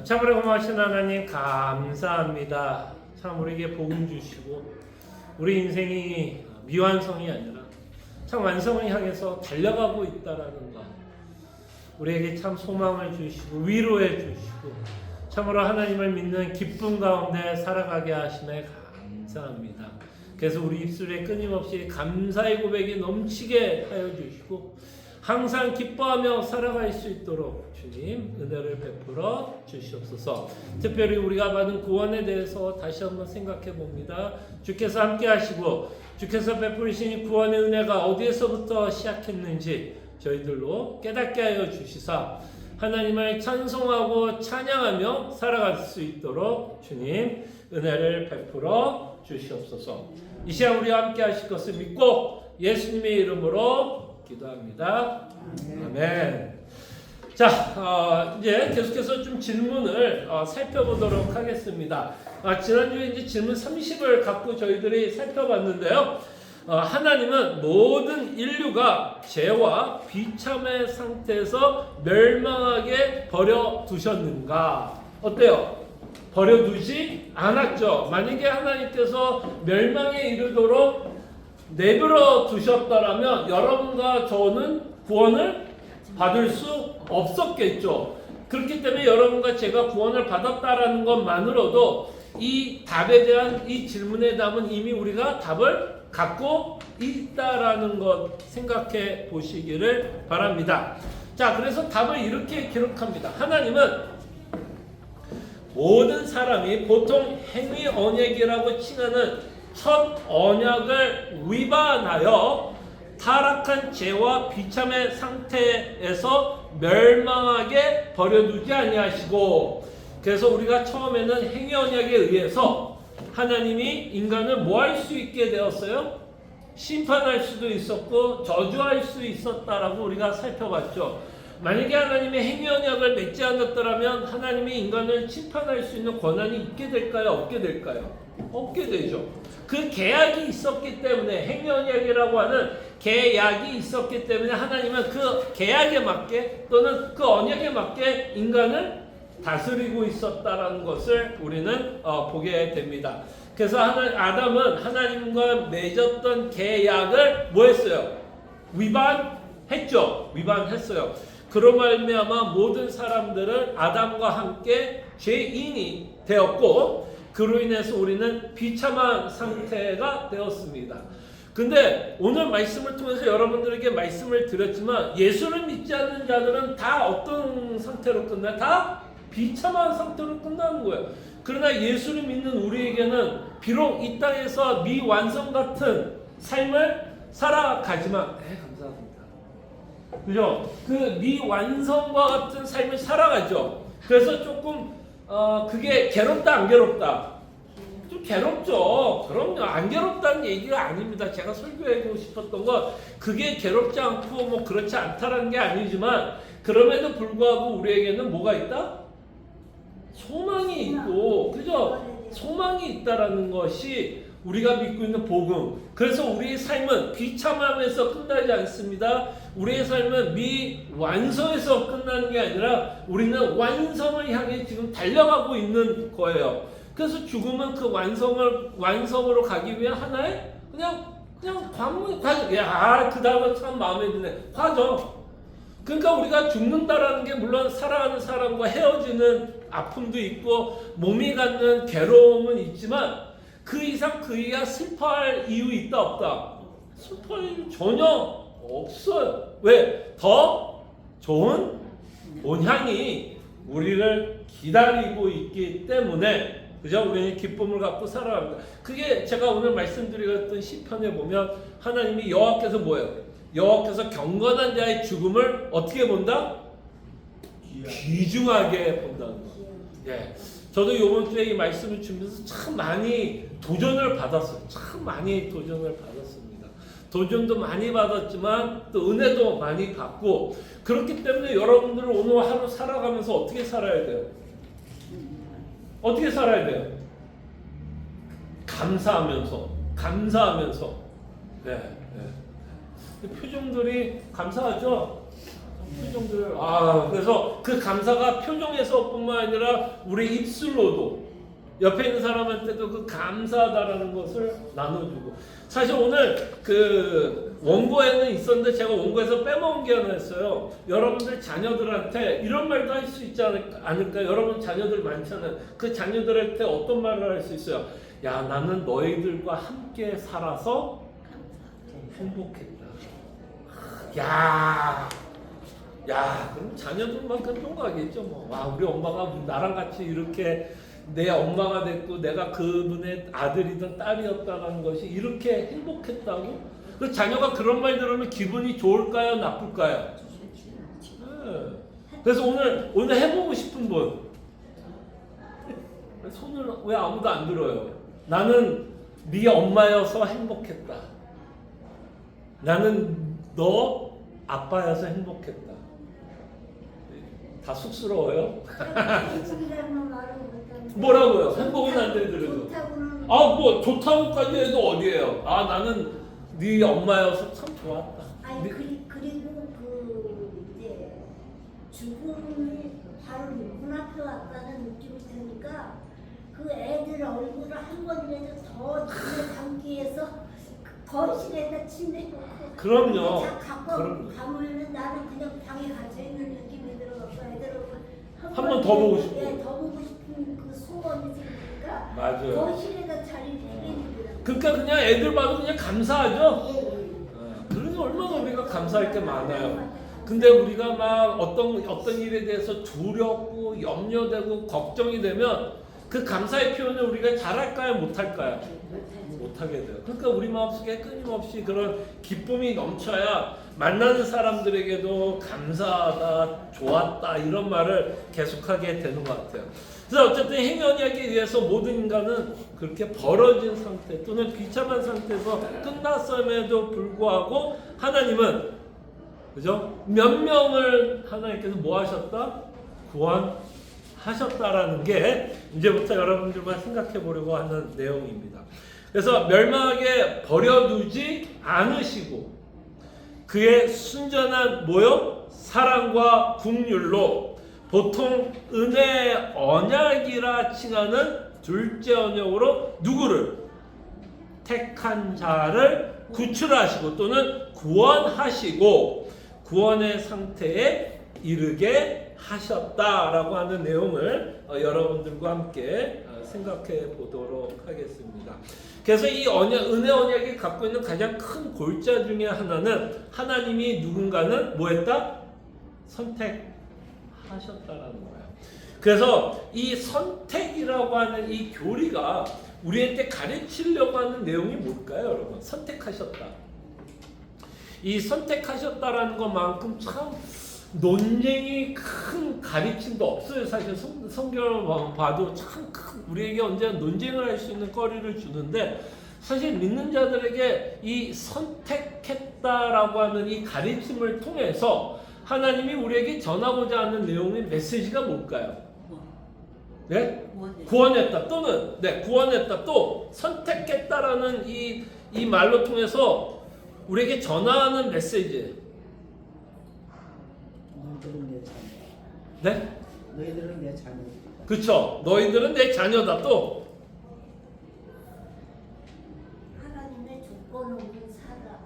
참으로 고마우신 하나님 감사합니다. 참 우리에게 복음 주시고 우리 인생이 미완성이 아니라 참 완성을 향해서 달려가고 있다라는 것, 우리에게 참 소망을 주시고 위로해 주시고 참으로 하나님을 믿는 기쁨 가운데 살아가게 하심에 감사합니다. 그래서 우리 입술에 끊임없이 감사의 고백이 넘치게 하여 주시고 항상 기뻐하며 살아갈 수 있도록 주님 은혜를 베풀어 주시옵소서. 특별히 우리가 받은 구원에 대해서 다시 한번 생각해 봅니다. 주께서 함께 하시고 주께서 베푸시는 구원의 은혜가 어디에서부터 시작했는지 저희들로 깨닫게 하여 주시사 하나님을 찬송하고 찬양하며 살아갈 수 있도록 주님 은혜를 베풀어 주시옵소서. 이 시간 우리와 함께 하실 것을 믿고 예수님의 이름으로 기도합니다. 아멘. 자, 이제 계속해서 좀 질문을 살펴보도록 하겠습니다. 지난주에 이제 질문 30을 갖고 저희들이 살펴봤는데요. 하나님은 모든 인류가 죄와 비참의 상태에서 멸망하게 버려두셨는가? 어때요? 버려두지 않았죠. 만약에 하나님께서 멸망에 이르도록 내버려 두셨다라면 여러분과 저는 구원을 받을 수 없었겠죠. 그렇기 때문에 여러분과 제가 구원을 받았다라는 것만으로도 이 답에 대한 이 질문의 답은 이미 우리가 답을 갖고 있다라는 것 생각해 보시기를 바랍니다. 자, 그래서 답을 이렇게 기록합니다. 하나님은 모든 사람이 보통 행위 언약이라고 칭하는 첫 언약을 위반하여 타락한 죄와 비참의 상태에서 멸망하게 버려두지 아니하시고, 그래서 우리가 처음에는 행위 언약에 의해서 하나님이 인간을 뭐 할 수 있게 되었어요? 심판할 수도 있었고 저주할 수 있었다라고 우리가 살펴봤죠. 만약에 하나님이 행위 언약을 맺지 않았더라면 하나님이 인간을 심판할 수 있는 권한이 있게 될까요? 없게 될까요? 없게 되죠. 그 계약이 있었기 때문에, 행위 언약이라고 하는 계약이 있었기 때문에 하나님은 그 계약에 맞게 또는 그 언약에 맞게 인간을 다스리고 있었다라는 것을 우리는 보게 됩니다. 그래서 아담은 하나님과 맺었던 계약을 뭐 했어요? 위반했죠. 위반했어요. 그로 말미암아 모든 사람들은 아담과 함께 죄인이 되었고 그로 인해서 우리는 비참한 상태가 되었습니다. 근데 오늘 말씀을 통해서 여러분들에게 말씀을 드렸지만 예수를 믿지 않는 자들은 다 어떤 상태로 끝나요? 다 비참한 상태로 끝나는 거예요. 그러나 예수를 믿는 우리에게는 비록 이 땅에서 미완성 같은 삶을 살아가지만 감사합니다. 그죠? 그 미완성과 같은 삶을 살아가죠. 그래서 조금 그게 괴롭다 안 괴롭다? 좀 괴롭죠. 그럼요. 안 괴롭다는 얘기가 아닙니다. 제가 설교하고 싶었던 건 그게 괴롭지 않고 뭐 그렇지 않다라는 게 아니지만 그럼에도 불구하고 우리에게는 뭐가 있다? 소망이 있고, 그죠? 소망이 있다라는 것이 우리가 믿고 있는 복음. 그래서 우리의 삶은 비참함에서 끝나지 않습니다. 우리의 삶은 미완성에서 끝나는 게 아니라 우리는 완성을 향해 지금 달려가고 있는 거예요. 그래서 죽음은 그 완성으로 가기 위한 하나의 그냥 과정. 그 단어 참 마음에 드네. 과정. 그러니까 우리가 죽는다라는 게 물론 사랑하는 사람과 헤어지는 아픔도 있고 몸이 갖는 괴로움은 있지만 그 이상 그 이하 슬퍼할 이유 있다 없다? 슬퍼할 이유 전혀 없어요. 왜? 더 좋은 본향이 우리를 기다리고 있기 때문에, 그죠? 우리는 기쁨을 갖고 살아갑니다. 그게 제가 오늘 말씀드렸던 시편에 보면 하나님이 여호와께서 뭐예요? 여호와께서 경건한 자의 죽음을 어떻게 본다? 귀중하게 본다는 거. 예. 저도 이번 주에 이 말씀을 주면서 참 많이 도전을 받았어요. 참 많이 도전을 받았습니다. 도전도 많이 받았지만 또 은혜도 많이 받고, 그렇기 때문에 여러분들은 오늘 하루 살아가면서 어떻게 살아야 돼요? 어떻게 살아야 돼요? 감사하면서. 네. 표정들이 감사하죠? 표정들 그래서 그 감사가 표정에서뿐만 아니라 우리 입술로도 옆에 있는 사람한테도 그 감사하다라는 것을 나눠주고 사실 오늘 그 원고에는 있었는데 제가 원고에서 빼먹은 게 하나 있어요. 여러분들 자녀들한테 이런 말도 할 수 있지 않을까? 여러분 자녀들 많잖아요. 그 자녀들한테 어떤 말을 할 수 있어요? 야, 나는 너희들과 함께 살아서 행복했다. 그럼 자녀들만큼 통과하겠죠. 뭐. 와, 우리 엄마가 나랑 같이 이렇게 내 엄마가 됐고 내가 그분의 아들이든 딸이었다는 것이 이렇게 행복했다고? 그 자녀가 그런 말 들으면 기분이 좋을까요? 나쁠까요? 네. 그래서 오늘 해보고 싶은 분 손을 왜 아무도 안 들어요? 나는 네 엄마여서 행복했다. 나는 너 아빠여서 행복했다. 다 쑥스러워요? 뭐라고요? 행복은 안 되더라도. 뭐 좋다고까지 해도 어디예요? 나는 네 엄마여서 참 좋았다. 아니 그리고 그 이제 죽음이 바로 문 앞에 왔다는 느낌이 드니까 그 애들 얼굴을 한 번이라도 더 눈에 담기 위해서 거실에다 침대 놓고 그럼요. 가면은 나는 그냥 방에 갇혀 있는 느낌이 들어서 애들 한 번 더 보고 싶고. 더 보고 싶은 그 소원이 생기니까 맞아요. 거실에다 자리를 비우더라고요. 그러니까 그냥 애들 봐도 그냥 감사하죠. 예. 그러니 얼마나 우리가 감사할 게 많아요. 근데 우리가 막 어떤 일에 대해서 두렵고 염려되고 걱정이 되면 그 감사의 표현을 우리가 잘할까요? 못할까요? 못하게 돼요. 그러니까 우리 마음속에 끊임없이 그런 기쁨이 넘쳐야 만나는 사람들에게도 감사하다, 좋았다 이런 말을 계속하게 되는 것 같아요. 그래서 어쨌든 행연하기 위해서 모든 인간은 그렇게 벌어진 상태 또는 비참한 상태에서 끝났음에도 불구하고 하나님은 그죠? 몇 명을 하나님께서 뭐 하셨다? 구원하셨다라는 게 이제부터 여러분들과 생각해 보려고 하는 내용입니다. 그래서 멸망하게 버려두지 않으시고 그의 순전한 사랑과 긍휼로 보통 은혜 언약이라 칭하는 둘째 언약으로 누구를? 택한 자를 구출하시고 또는 구원하시고 구원의 상태에 이르게 하셨다라고 하는 내용을 여러분들과 함께 생각해 보도록 하겠습니다. 그래서 이 은혜 언약이 갖고 있는 가장 큰 골자 중에 하나는 하나님이 누군가는 뭐했다? 선택하셨다라는 거예요. 그래서 이 선택이라고 하는 이 교리가 우리한테 가르치려고 하는 내용이 뭘까요, 여러분? 선택하셨다. 이 선택하셨다라는 것만큼 참 논쟁이 큰 가르침도 없어요. 사실 성경을 봐도 참 우리에게 언제나 논쟁을 할 수 있는 거리를 주는데 사실 믿는 자들에게 이 선택했다라고 하는 이 가르침을 통해서 하나님이 우리에게 전하고자 하는 내용의 메시지가 뭘까요? 네? 구원했다 또는 구원했다 또 선택했다라는 이 말로 통해서 우리에게 전하는 메시지. 너희들은 내 자녀. 네? 너희들은 내 자녀. 그렇죠. 너희들은 내 자녀다 또. 하나님의 조건 없는 사랑.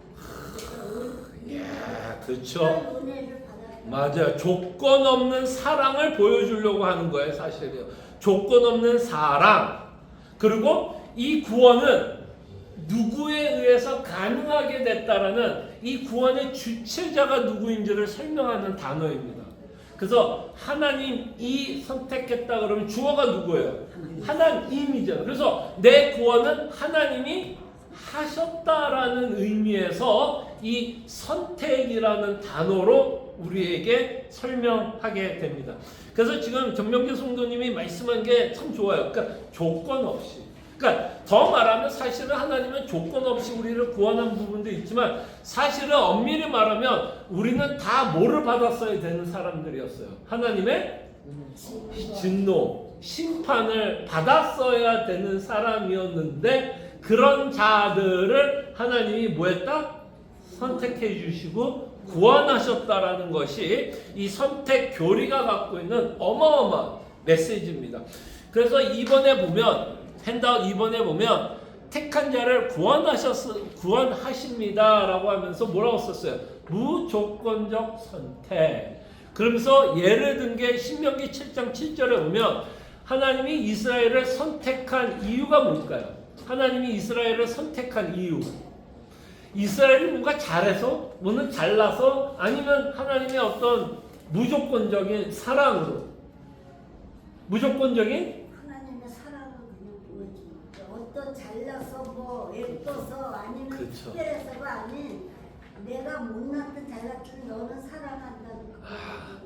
그렇죠. 은혜를 받아야 맞아요. 조건 없는 사랑을 보여주려고 하는 거예요, 사실이요. 조건 없는 사랑. 그리고 이 구원은 누구에 의해서 가능하게 됐다라는 이 구원의 주체자가 누구인지를 설명하는 단어입니다. 그래서 하나님이 선택했다 그러면 주어가 누구예요? 하나님이잖아요. 그래서 내 구원은 하나님이 하셨다라는 의미에서 이 선택이라는 단어로 우리에게 설명하게 됩니다. 그래서 지금 정명재 성도님이 말씀한 게 참 좋아요. 그러니까 조건 없이. 그러니까 더 말하면 사실은 하나님은 조건 없이 우리를 구원한 부분도 있지만 사실은 엄밀히 말하면 우리는 다 뭐를 받았어야 되는 사람들이었어요. 하나님의 진노, 심판을 받았어야 되는 사람이었는데 그런 자들을 하나님이 뭐했다? 선택해 주시고 구원하셨다라는 것이 이 선택 교리가 갖고 있는 어마어마한 메시지입니다. 그래서 2번에 보면 핸드아웃 2번에 보면 택한 자를 구원하십니다라고 하면서 뭐라고 썼어요? 무조건적 선택. 그러면서 예를 든 게 신명기 7장 7절에 보면 하나님이 이스라엘을 선택한 이유가 뭘까요? 하나님이 이스라엘을 선택한 이유. 이스라엘이 뭔가 잘해서, 뭐는 잘나서, 아니면 하나님의 어떤 무조건적인 사랑으로, 무조건적인 하나님의 사랑을 그냥 보여줍니다. 어떤 잘나서 뭐 예뻐서 아니면 그렇죠. 특별해서가 아닌 내가 못났든 잘났든 너는 사랑한다는 거.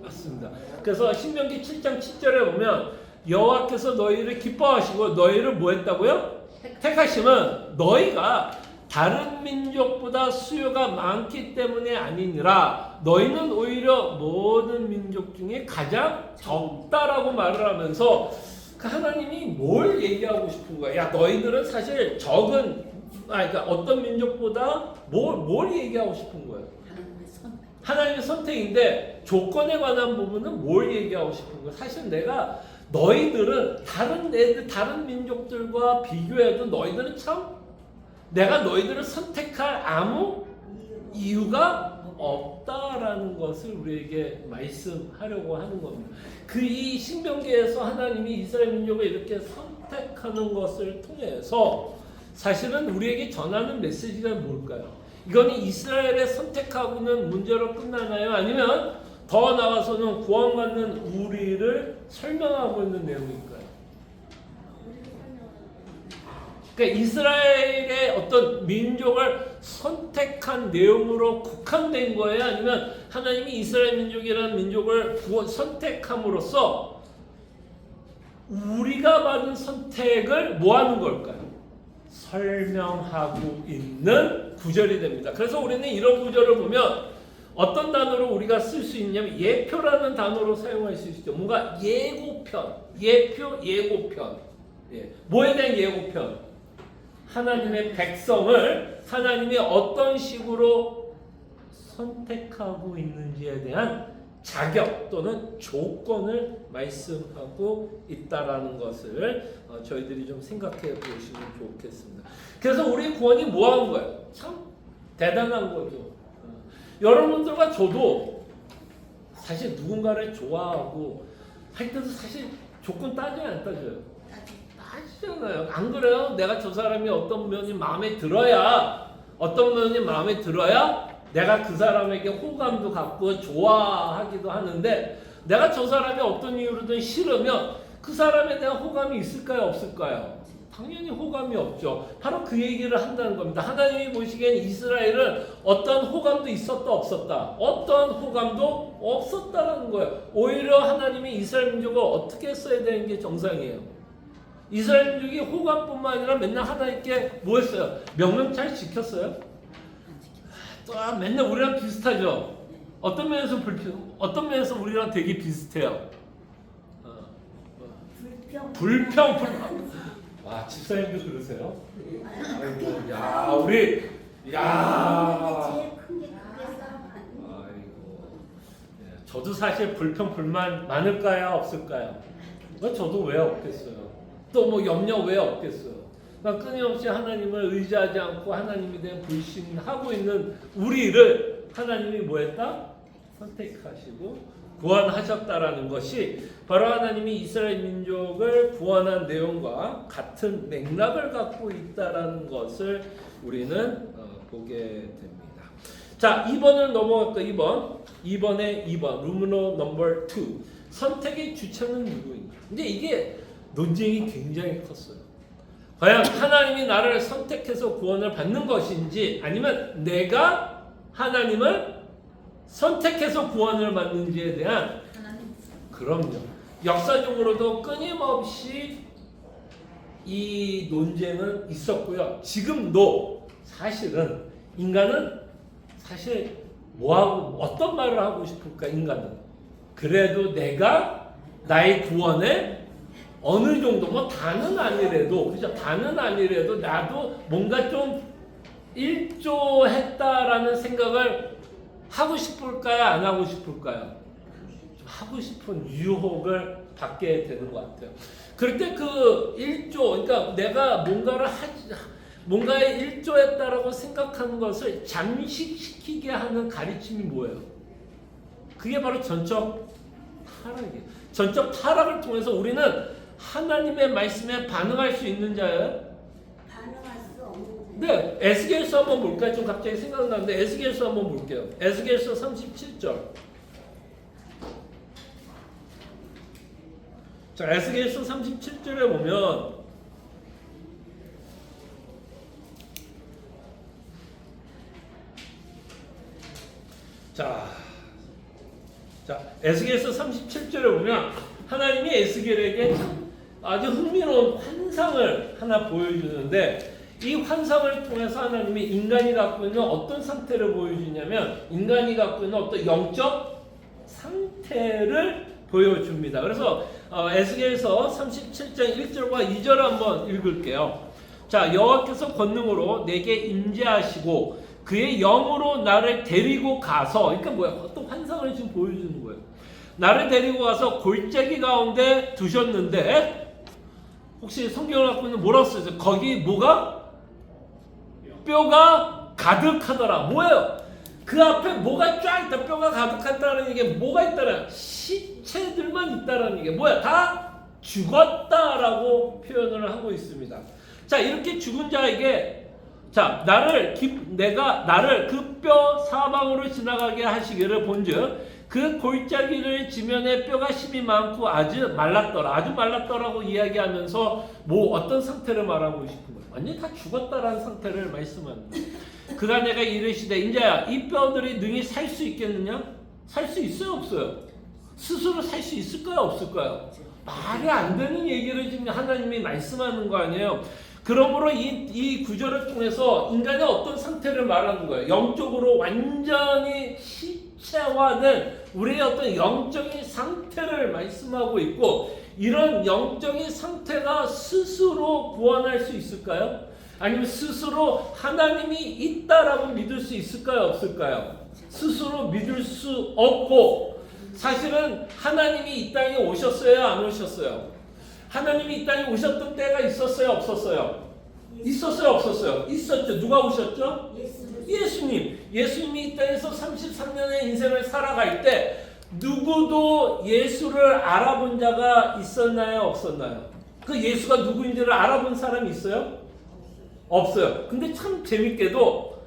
맞습니다. 그래서 신명기 7장 7절에 보면 여호와께서 너희를 기뻐하시고 너희를 뭐 했다고요? 택하시면 너희가 다른 민족보다 수요가 많기 때문에 아니니라 너희는 오히려 모든 민족 중에 가장 적다라고 말을 하면서 그 하나님이 뭘 얘기하고 싶은 거야? 야, 너희들은 사실 그러니까 어떤 민족보다 뭘 얘기하고 싶은 거예요? 하나님의 선택인데 조건에 관한 부분은 뭘 얘기하고 싶은 거예요? 사실 너희들은 다른 민족들과 비교해도 너희들은 참 내가 너희들을 선택할 아무 이유가 없다라는 것을 우리에게 말씀하려고 하는 겁니다. 이 신명기에서 하나님이 이스라엘 민족을 이렇게 선택하는 것을 통해서 사실은 우리에게 전하는 메시지가 뭘까요? 이건 이스라엘의 선택하고는 문제로 끝나나요? 아니면 더 나아가서는 구원받는 우리를 설명하고 있는 내용일까요? 그러니까 이스라엘의 어떤 민족을 선택한 내용으로 국한된 거예요? 아니면 하나님이 이스라엘 민족이라는 민족을 선택함으로써 우리가 받은 선택을 뭐 하는 걸까요? 설명하고 있는 구절이 됩니다. 그래서 우리는 이런 구절을 보면 어떤 단어로 우리가 쓸 수 있냐면 예표라는 단어로 사용할 수 있죠. 뭔가 예고편, 예고편. 뭐에 대한 예고편? 하나님의 백성을 하나님이 어떤 식으로 선택하고 있는지에 대한 자격 또는 조건을 말씀하고 있다라는 것을 저희들이 좀 생각해 보시면 좋겠습니다. 그래서 우리 구원이 뭐 한 거예요? 참 대단한 거죠. 여러분들과 저도 사실 누군가를 좋아하고 할 때도 사실 조건 따져요, 안 따져요? 따지잖아요. 안 그래요? 내가 저 사람이 어떤 면이 마음에 들어야 내가 그 사람에게 호감도 갖고 좋아하기도 하는데 내가 저 사람이 어떤 이유로든 싫으면 그 사람에 대한 호감이 있을까요? 없을까요? 당연히 호감이 없죠. 바로 그 얘기를 한다는 겁니다. 하나님이 보시기엔 이스라엘은 어떤 호감도 있었다 없었다? 어떤 호감도 없었다라는 거예요. 오히려 하나님이 이스라엘 민족을 어떻게 써야 되는 게 정상이에요. 이스라엘 민족이 호감뿐만 아니라 맨날 하나님께 뭐 했어요? 명령 잘 지켰어요? 또 맨날 우리랑 비슷하죠? 어떤 면에서 우리랑 되게 비슷해요? 불평. 와, 집사님도 그러세요? 아이고, 제일 큰 게 그게 싸움 아니에요? 아이고, 저도 사실 불평 불만 많을까요? 없을까요? 저도 왜 없겠어요? 또 뭐 염려 왜 없겠어요? 그러니까 끊임없이 하나님을 의지하지 않고 하나님에 대한 불신하고 있는 우리를 하나님이 뭐 했다? 선택하시고 구원하셨다라는 것이 바로 하나님이 이스라엘 민족을 구원한 내용과 같은 맥락을 갖고 있다라는 것을 우리는 보게 됩니다. 자, 2번을 넘어갈까? 2번의 2번 루므로 넘버 2 선택의 주체는 누구인가? 근데 이게 논쟁이 굉장히 컸어요. 과연 하나님이 나를 선택해서 구원을 받는 것인지 아니면 내가 하나님을 선택해서 구원을 받는지에 대한 그럼요. 역사적으로도 끊임없이 이 논쟁은 있었고요. 지금도 사실은 인간은 사실 뭐하고 어떤 말을 하고 싶을까? 인간은 그래도 내가 나의 구원에 어느 정도 뭐 다는 아니래도 그죠? 다는 아니래도 나도 뭔가 좀 일조했다라는 생각을 하고 싶을까요? 안 하고 싶을까요? 좀 하고 싶은 유혹을 받게 되는 것 같아요. 그럴 때 그 일조, 그러니까 내가 뭔가에 일조했다라고 생각하는 것을 잠식시키게 하는 가르침이 뭐예요? 그게 바로 전적 타락이에요. 전적 타락을 통해서 우리는 하나님의 말씀에 반응할 수 있는 자예요? 반응할 수 없는. 네, 에스겔서 한번 볼까요? 좀 갑자기 생각나는데 에스겔서 한번 볼게요. 에스겔서 37절. 자, 에스겔서 37절에 보면 자, 에스겔서 37절에 보면 하나님이 에스겔에게 아주 흥미로운 환상을 하나 보여주는데 이 환상을 통해서 하나님이 인간이 갖고 있는 어떤 상태를 보여주냐면 인간이 갖고 있는 어떤 영적 상태를 보여줍니다. 그래서 에스겔서 37장 1절과 2절 한번 읽을게요. 자, 여호와께서 권능으로 내게 임재하시고 그의 영으로 나를 데리고 가서, 그러니까 뭐야? 어떤 환상을 지금 보여주는 거예요. 나를 데리고 가서 골짜기 가운데 두셨는데 혹시 성경을 갖고 있는 뭐라고 써있어요? 거기 뭐가? 뼈가 가득하더라. 뭐예요? 그 앞에 뭐가 쫙 있다. 뼈가 가득하다는 이게 뭐가 있다라? 시체들만 있다라는 이게 뭐야? 다 죽었다라고 표현을 하고 있습니다. 자, 이렇게 죽은 자에게 자, 내가 나를 그 뼈 사방으로 지나가게 하시기를 본즉 그 골짜기를 지면에 뼈가 힘이 많고 아주 말랐더라고 이야기하면서 뭐 어떤 상태를 말하고 싶은 거예요? 완전히 다 죽었다라는 상태를 말씀합니다. 그가 내가 이르시되 인자야 이 뼈들이 능히 살 수 있겠느냐? 살 수 있어요 없어요? 스스로 살 수 있을까요 없을까요? 말이 안 되는 얘기를 지금 하나님이 말씀하는 거 아니에요? 그러므로 이 구절을 통해서 인간의 어떤 상태를 말하는 거예요. 영적으로 완전히 시체화된 우리의 어떤 영적인 상태를 말씀하고 있고 이런 영적인 상태가 스스로 구원할 수 있을까요? 아니면 스스로 하나님이 있다라고 믿을 수 있을까요? 없을까요? 스스로 믿을 수 없고 사실은 하나님이 이 땅에 오셨어요? 안 오셨어요? 하나님이 이 땅에 오셨던 때가 있었어요? 없었어요? 있었어요? 없었어요? 있었죠. 누가 오셨죠? 예수님. 예수님이 이 땅에서 33년의 인생을 살아갈 때 누구도 예수를 알아본 자가 있었나요? 없었나요? 그 예수가 누구인지를 알아본 사람이 있어요? 없어요. 근데 참 재밌게도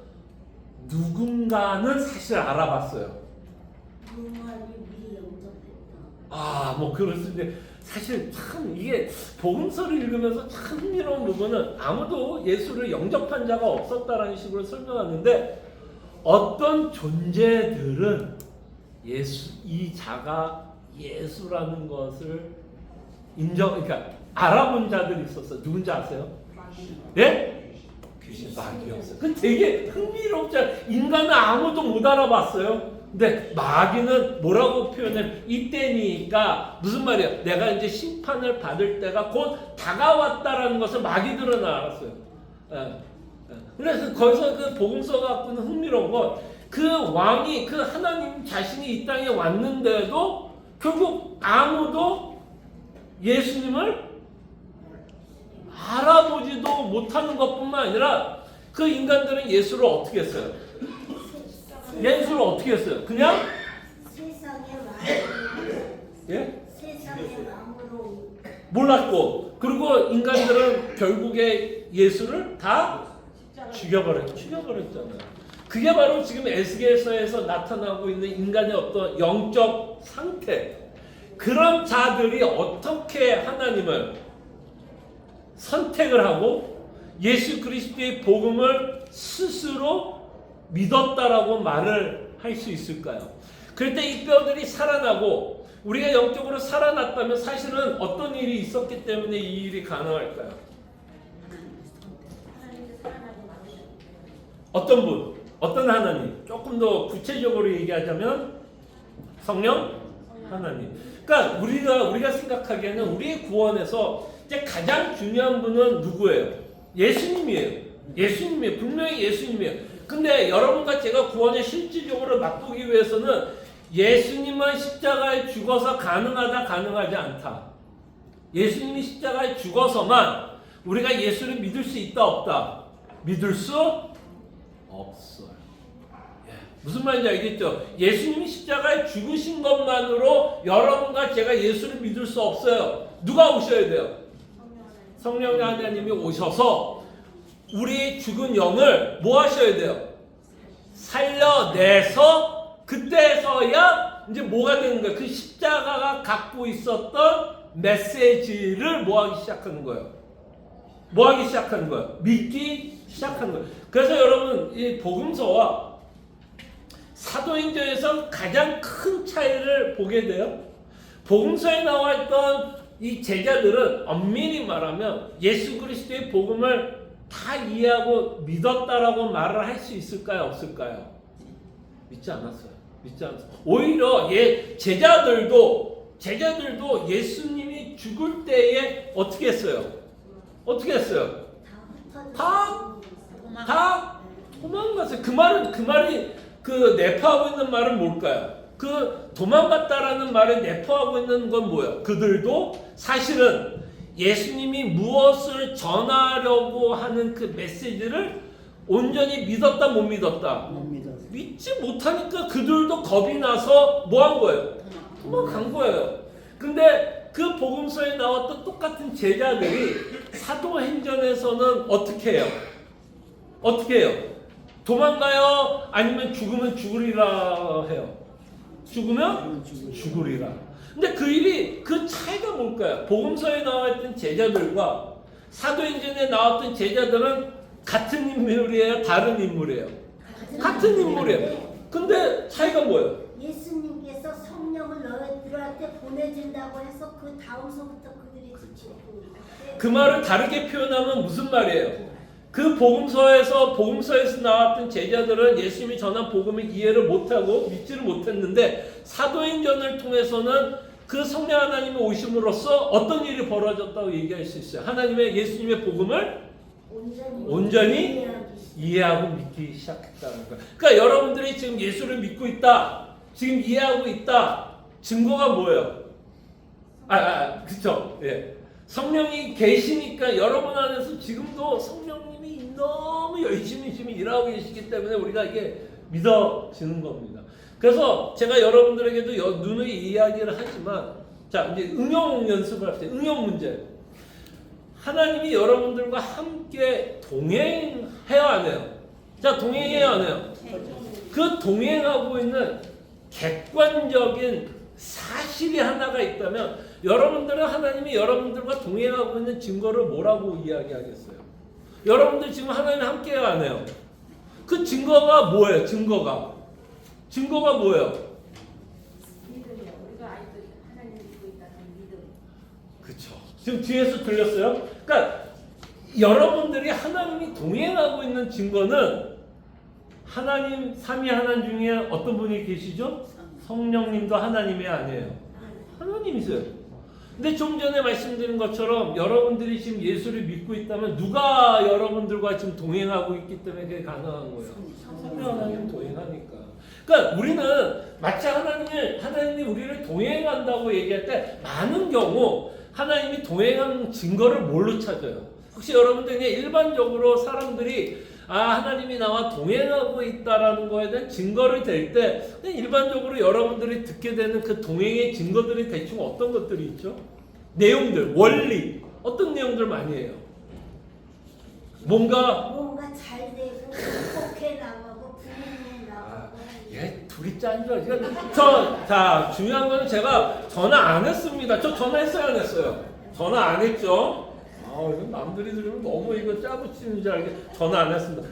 누군가는 사실 알아봤어요. 뭐 그럴 수 있는데 사실 참 이게 복음서를 읽으면서 참 흥미로운 부분은 아무도 예수를 영접한 자가 없었다라는 식으로 설명하는데 어떤 존재들은 이 자가 예수라는 것을 그러니까 알아본 자들이 있었어요. 누군지 아세요? 예? 마귀였어요. 그 되게 흥미롭잖아요. 인간은 아무도 못 알아봤어요. 근데 마귀는 뭐라고 표현해? 이때니까 무슨 말이야? 내가 이제 심판을 받을 때가 곧 다가왔다라는 것을 마귀들은 알았어요. 그래서 거기서 그 복음서가 갖고 있는 흥미로운 건 그 왕이 그 하나님 자신이 이 땅에 왔는데도 결국 아무도 예수님을 알아보지도 못하는 것뿐만 아니라 그 인간들은 예수를 어떻게 했어요? 예수를 어떻게 했어요? 그냥 세상의 마음으로 몰랐고 그리고 인간들은 결국에 예수를 다 죽여버렸잖아요. 그게 바로 지금 에스겔서에서 나타나고 있는 인간의 어떤 영적 상태. 그런 자들이 어떻게 하나님을 선택을 하고 예수 그리스도의 복음을 스스로 믿었다라고 말을 할 수 있을까요? 그럴 때 이 뼈들이 살아나고 우리가 영적으로 살아났다면 사실은 어떤 일이 있었기 때문에 이 일이 가능할까요? 어떤 분? 어떤 하나님? 조금 더 구체적으로 얘기하자면 성령 하나님. 그러니까 우리가 생각하기에는 우리의 구원에서 이제 가장 중요한 분은 누구예요? 예수님이에요. 분명히 예수님이에요. 그 근데 여러분과 제가 구원을 실질적으로 맛보기 위해서는 예수님은 십자가에 죽어서 가능하다, 가능하지 않다. 예수님이 십자가에 죽어서만 우리가 예수를 믿을 수 있다, 없다? 믿을 수 없어요. 예, 무슨 말인지 알겠죠? 예수님이 십자가에 죽으신 것만으로 여러분과 제가 예수를 믿을 수 없어요. 누가 오셔야 돼요? 성령 하나님이 오셔서 우리의 죽은 영을 뭐 하셔야 돼요? 살려내서 그때서야 이제 뭐가 되는 거예요? 그 십자가가 갖고 있었던 메시지를 뭐 하기 시작하는 거예요? 뭐 하기 시작하는 거예요? 믿기 시작하는 거예요. 그래서 여러분 이 복음서와 사도행전에서 가장 큰 차이를 보게 돼요. 복음서에 나와 있던 이 제자들은 엄밀히 말하면 예수 그리스도의 복음을 다 이해하고 믿었다라고 말을 할 수 있을까요? 없을까요? 믿지 않았어요. 믿지 않았어요. 오히려 제자들도 예수님이 죽을 때에 어떻게 했어요? 어떻게 했어요? 다 도망갔어요. 그 말이 내포하고 있는 말은 뭘까요? 그 도망갔다라는 말에 내포하고 있는 건 뭐예요? 그들도 사실은 예수님이 무엇을 전하려고 하는 그 메시지를 온전히 믿었다, 못 믿었다? 못 믿었어. 믿지 못하니까 그들도 겁이 나서 뭐 한 거예요? 도망간 거예요. 근데 그 복음서에 나왔던 똑같은 제자들이 사도행전에서는 어떻게 해요? 어떻게 해요? 도망가요? 아니면 죽으면 죽으리라 해요? 죽으면 죽으리라. 근데 그 차이가 뭘까요? 복음서에 나왔던 제자들과 사도행전에 나왔던 제자들은 같은 인물이에요? 다른 인물이에요? 같은 인물이에요. 근데 차이가 뭐예요? 예수님께서 성령을 너희들한테 보내준다고 해서 그 다음서부터 그들이 지키고 그 말을 다르게 표현하면 무슨 말이에요? 그 복음서에서 나왔던 제자들은 예수님이 전한 복음을 이해를 못하고 믿지를 못했는데 사도행전을 통해서는 그 성령 하나님이 오심으로써 어떤 일이 벌어졌다고 얘기할 수 있어요. 예수님의 복음을 온전히 이해하고 믿기 시작했다는 거예요. 그러니까 여러분들이 지금 예수를 믿고 있다, 지금 이해하고 있다, 증거가 뭐예요? 그렇죠. 예. 성령이 계시니까 여러분 안에서 지금도 성령님이 너무 열심히 지금 일하고 계시기 때문에 우리가 이게 믿어지는 겁니다. 그래서 제가 여러분들에게도 누누이 이야기를 하지만, 자, 이제 응용 연습을 할 때, 응용 문제. 하나님이 여러분들과 함께 동행해야 하네요. 자, 동행해야 하네요. 그 동행하고 있는 객관적인 사실이 하나가 있다면, 여러분들은 하나님이 여러분들과 동행하고 있는 증거를 뭐라고 이야기하겠어요? 여러분들 지금 하나님 함께 안 해요. 그 증거가 뭐예요? 증거가 뭐예요? 믿음이요. 우리가 아직도 하나님 믿고 있다는 믿음. 그렇죠. 지금 뒤에서 들렸어요? 그러니까 여러분들이 하나님이 동행하고 있는 증거는 하나님, 삼위 하나님 중에 어떤 분이 계시죠? 성령님도 하나님이 아니에요. 하나님이세요. 근데 좀 전에 말씀드린 것처럼 여러분들이 지금 예수를 믿고 있다면 누가 여러분들과 지금 동행하고 있기 때문에 그게 가능한 거예요. 성령 하나님 동행하니까. 그러니까 우리는 마치 하나님이 우리를 동행한다고 얘기할 때 많은 경우 하나님이 동행하는 증거를 뭘로 찾아요? 혹시 여러분들 그냥 일반적으로 사람들이 하나님이 나와 동행하고 있다라는 거에 대한 증거를 댈 때 일반적으로 여러분들이 듣게 되는 그 동행의 증거들이 대충 어떤 것들이 있죠? 내용들, 원리, 어떤 내용들 많이 해요? 뭔가 잘 되고 복해 나가고 부흥 나가고. 얘 둘이 짠 줄 알지? 자, 중요한 거는 제가 전화 안 했습니다. 저 전화했어요, 안 했어요? 전화 안 했죠? 이거 남들이 들으면 너무 이거 짜붙이는 줄 알게 전화 안 했습니다.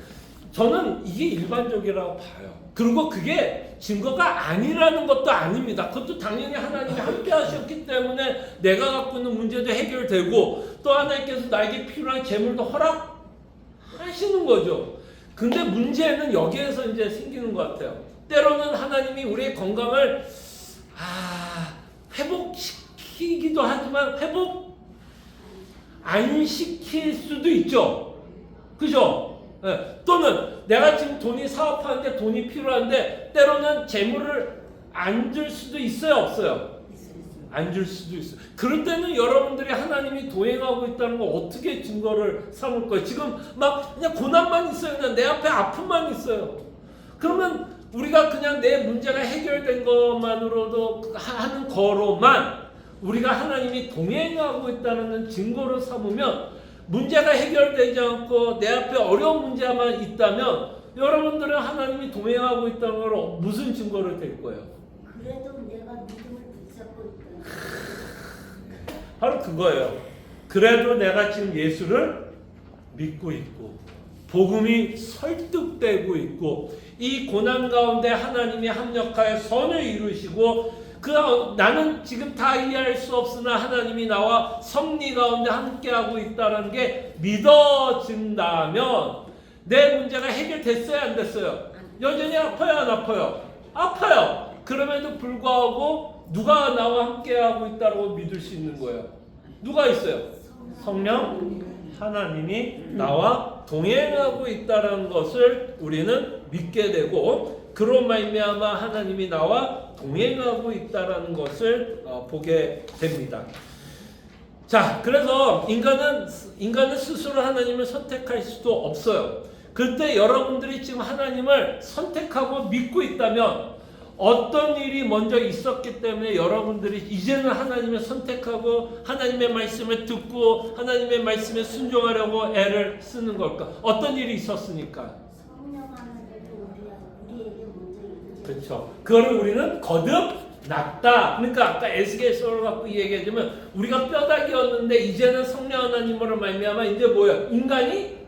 저는 이게 일반적이라고 봐요. 그리고 그게 증거가 아니라는 것도 아닙니다. 그것도 당연히 하나님이 함께 하셨기 때문에 내가 갖고 있는 문제도 해결되고 또 하나님께서 나에게 필요한 재물도 허락하시는 거죠. 근데 문제는 여기에서 이제 생기는 것 같아요. 때로는 하나님이 우리의 건강을 회복시키기도 하지만 회복 안 시킬 수도 있죠. 그죠? 예, 또는 내가 지금 돈이 사업하는데 돈이 필요한데 때로는 재물을 안 줄 수도 있어요, 없어요? 안 줄 수도 있어요. 그럴 때는 여러분들이 하나님이 동행하고 있다는 거 어떻게 증거를 삼을 거예요? 지금 막 그냥 고난만 있어요. 그냥 내 앞에 아픔만 있어요. 그러면 우리가 그냥 내 문제가 해결된 것만으로도 하는 거로만 우리가 하나님이 동행하고 있다는 증거를 삼으면 문제가 해결되지 않고 내 앞에 어려운 문제만 있다면 여러분들은 하나님이 동행하고 있다는 걸 무슨 증거를 댈 거예요? 그래도 내가 믿음을 붙잡고 있다. 바로 그거예요. 그래도 내가 지금 예수를 믿고 있고 복음이 설득되고 있고 이 고난 가운데 하나님이 합력하여 선을 이루시고 나는 지금 다 이해할 수 없으나 하나님이 나와 섭리 가운데 함께하고 있다는 게 믿어진다면 내 문제가 해결됐어요, 안 됐어요? 여전히 아파요, 안 아파요? 아파요. 그럼에도 불구하고 누가 나와 함께하고 있다고 믿을 수 있는 거예요? 누가 있어요? 성령 하나님이 나와 동행하고 있다는 것을 우리는 믿게 되고 그로 말미암아 하나님이 나와 동행하고 있다는 것을 보게 됩니다. 자, 그래서 인간은 스스로 하나님을 선택할 수도 없어요. 그때 여러분들이 지금 하나님을 선택하고 믿고 있다면 어떤 일이 먼저 있었기 때문에 여러분들이 이제는 하나님을 선택하고 하나님의 말씀을 듣고 하나님의 말씀에 순종하려고 애를 쓰는 걸까? 어떤 일이 있었으니까? 성령 하나님이 우리에게 먼저 이루어져. 그렇죠. 그거를 우리는 거듭났다. 그러니까 아까 에스겔서를 갖고 얘기하자면 우리가 뼈다귀였는데 이제는 성령 하나님으로 말미암아 이제 뭐야? 인간이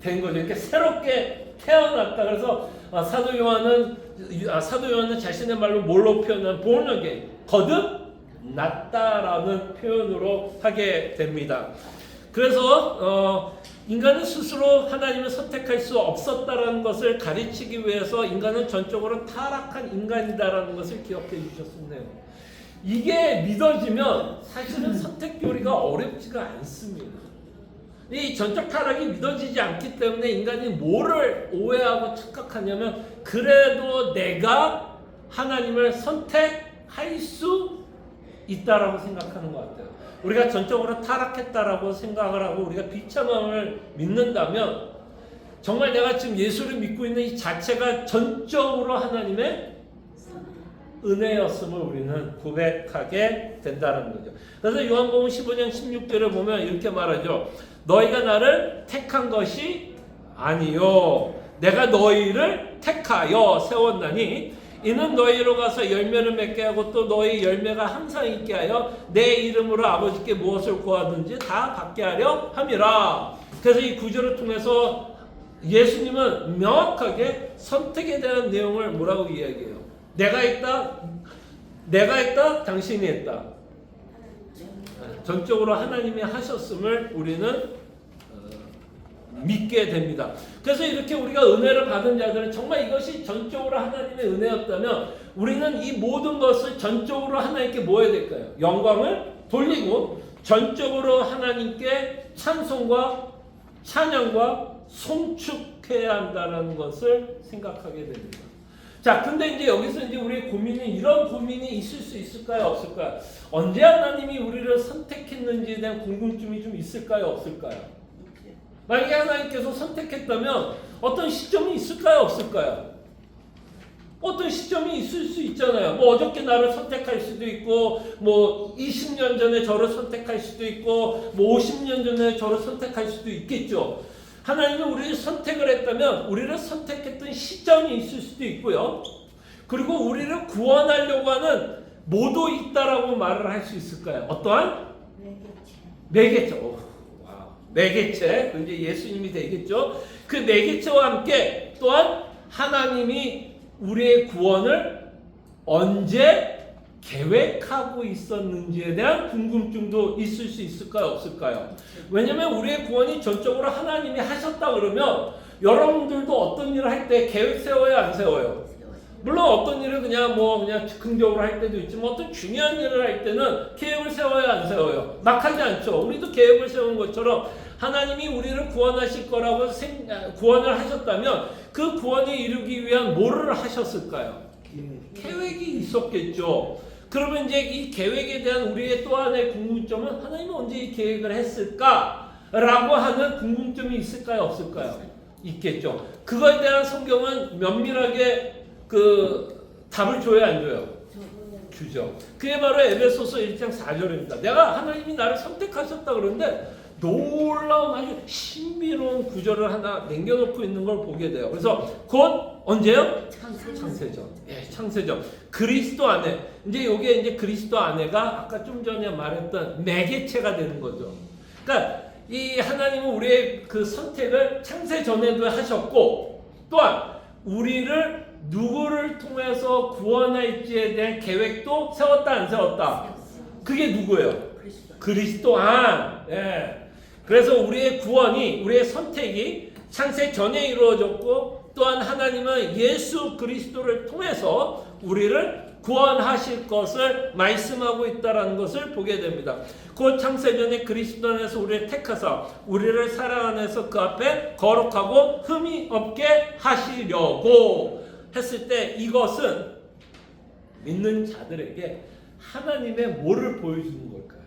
된 거죠. 이렇게 새롭게 태어났다. 그래서 사도 요한은 자신의 말로 뭘로 표현한 born again, 거듭났다라는 표현으로 하게 됩니다. 그래서 인간은 스스로 하나님을 선택할 수 없었다라는 것을 가르치기 위해서 인간은 전적으로 타락한 인간이다라는 것을 기억해 주셨으면 해요. 이게 믿어지면 사실은 선택 교리가 어렵지가 않습니다. 이 전적 타락이 믿어지지 않기 때문에 인간이 뭐를 오해하고 착각하냐면 그래도 내가 하나님을 선택할 수 있다라고 생각하는 것 같아요. 우리가 전적으로 타락했다라고 생각을 하고 우리가 비참함을 믿는다면 정말 내가 지금 예수를 믿고 있는 이 자체가 전적으로 하나님의 은혜였음을 우리는 고백하게 된다는 거죠. 그래서 요한복음 15장 16절에 보면 이렇게 말하죠. 너희가 나를 택한 것이 아니요 내가 너희를 택하여 세웠나니 이는 너희로 가서 열매를 맺게 하고 또 너희 열매가 항상 있게 하여 내 이름으로 아버지께 무엇을 구하든지 다 받게 하려 함이라. 그래서 이 구절을 통해서 예수님은 명확하게 선택에 대한 내용을 뭐라고 이야기해요? 내가 했다, 당신이 했다. 전적으로 하나님이 하셨음을 우리는 믿게 됩니다. 그래서 이렇게 우리가 은혜를 받은 자들은 정말 이것이 전적으로 하나님의 은혜였다면 우리는 이 모든 것을 전적으로 하나님께 뭐 해야 될까요? 영광을 돌리고 전적으로 하나님께 찬송과 찬양과 송축해야 한다는 것을 생각하게 됩니다. 자, 근데 이제 여기서 이제 우리의 고민은 이런 고민이 있을 수 있을까요? 없을까요? 언제 하나님이 우리를 선택했는지에 대한 궁금증이 좀 있을까요? 없을까요? 만약에 하나님께서 선택했다면 어떤 시점이 있을까요? 없을까요? 어떤 시점이 있을 수 있잖아요. 뭐 어저께 나를 선택할 수도 있고 뭐 20년 전에 저를 선택할 수도 있고 뭐 50년 전에 저를 선택할 수도 있겠죠. 하나님이 우리를 선택을 했다면 우리를 선택했던 시점이 있을 수도 있고요. 그리고 우리를 구원하려고 하는 모도 있다라고 말을 할 수 있을까요? 어떠한? 매개체. 매개체. 그 이제 예수님이 되겠죠. 그 매개체와 함께 또한 하나님이 우리의 구원을 언제 계획하고 있었는지에 대한 궁금증도 있을 수 있을까요? 없을까요? 왜냐면 우리의 구원이 전적으로 하나님이 하셨다 그러면 여러분들도 어떤 일을 할 때 계획 세워요? 안 세워요? 물론 어떤 일을 그냥 즉흥적으로 할 때도 있지만 어떤 중요한 일을 할 때는 계획을 세워요? 안 세워요? 막 하지 않죠. 우리도 계획을 세우는 것처럼 하나님이 우리를 구원하실 거라고 구원을 하셨다면 그 구원에 이르기 위한 뭐를 하셨을까요? 계획이 있었겠죠. 그러면 이제 이 계획에 대한 우리의 또 하나의 궁금점은 하나님은 언제 이 계획을 했을까라고 하는 궁금점이 있을까요? 없을까요? 있겠죠. 그거에 대한 성경은 면밀하게 답을 줘야 안 줘요? 주죠. 그게 바로 에베소서 1장 4절입니다. 내가 하나님이 나를 선택하셨다 그러는데 놀라운 아주 신비로운 구절을 하나 남겨놓고 있는 걸 보게 돼요. 그래서 곧 언제요? 창세전. 예, 창세전. 그리스도 안에. 이제 요게 이제 그리스도 안에가 아까 좀 전에 말했던 매개체가 되는 거죠. 그러니까 이 하나님은 우리의 그 선택을 창세전에도 하셨고 또한 우리를 누구를 통해서 구원할지에 대한 계획도 세웠다 안 세웠다? 그게 누구예요? 그리스도 안. 예. 그래서 우리의 구원이 우리의 선택이 창세 전에 이루어졌고 또한 하나님은 예수 그리스도를 통해서 우리를 구원하실 것을 말씀하고 있다는 것을 보게 됩니다. 곧 창세전에 그리스도 안에서 우리를 택하사 우리를 사랑 안에서 그 앞에 거룩하고 흠이 없게 하시려고 했을 때 이것은 믿는 자들에게 하나님의 뭐를 보여주는 걸까요?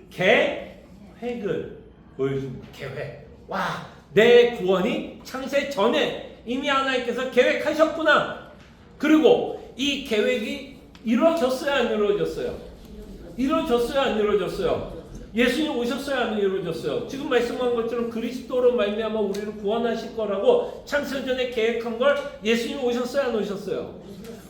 계획을 보여주는 계획. 와, 내 구원이 창세 전에 이미 하나님께서 계획하셨구나. 그리고 이 계획이 이루어졌어요, 안 이루어졌어요? 이루어졌어요, 안 이루어졌어요? 예수님 오셨어요, 안 이루어졌어요? 지금 말씀한 것처럼 그리스도로 말미암아 우리를 구원하실 거라고 창세전에 계획한 걸 예수님 오셨어요, 안 오셨어요?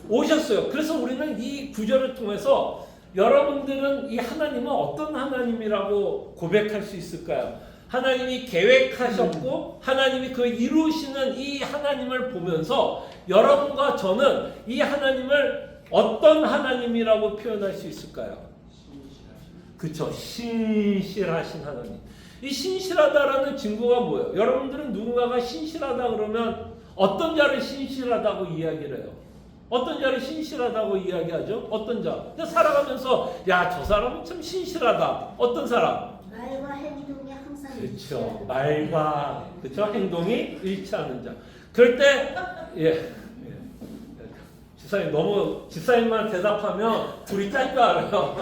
오셨어요. 그래서 우리는 이 구절을 통해서 여러분들은 이 하나님은 어떤 하나님이라고 고백할 수 있을까요? 하나님이 계획하셨고 하나님이 그 이루시는 이 하나님을 보면서 여러분과 저는 이 하나님을 어떤 하나님이라고 표현할 수 있을까요? 그쵸, 신실하신 하나님. 이 신실하다라는 증거가 뭐예요? 여러분들은 누군가가 신실하다 그러면 어떤 자를 신실하다고 이야기를 해요? 어떤 자를 신실하다고 이야기하죠? 어떤 자? 살아가면서 야, 저 사람은 참 신실하다. 어떤 사람? 말과 행동이 항상 그렇죠. 말과 그렇죠. 행동이 일치하는 자. 그럴 때 예. 집사님 너무 집사님만 대답하면 둘이 짤 줄 알아요.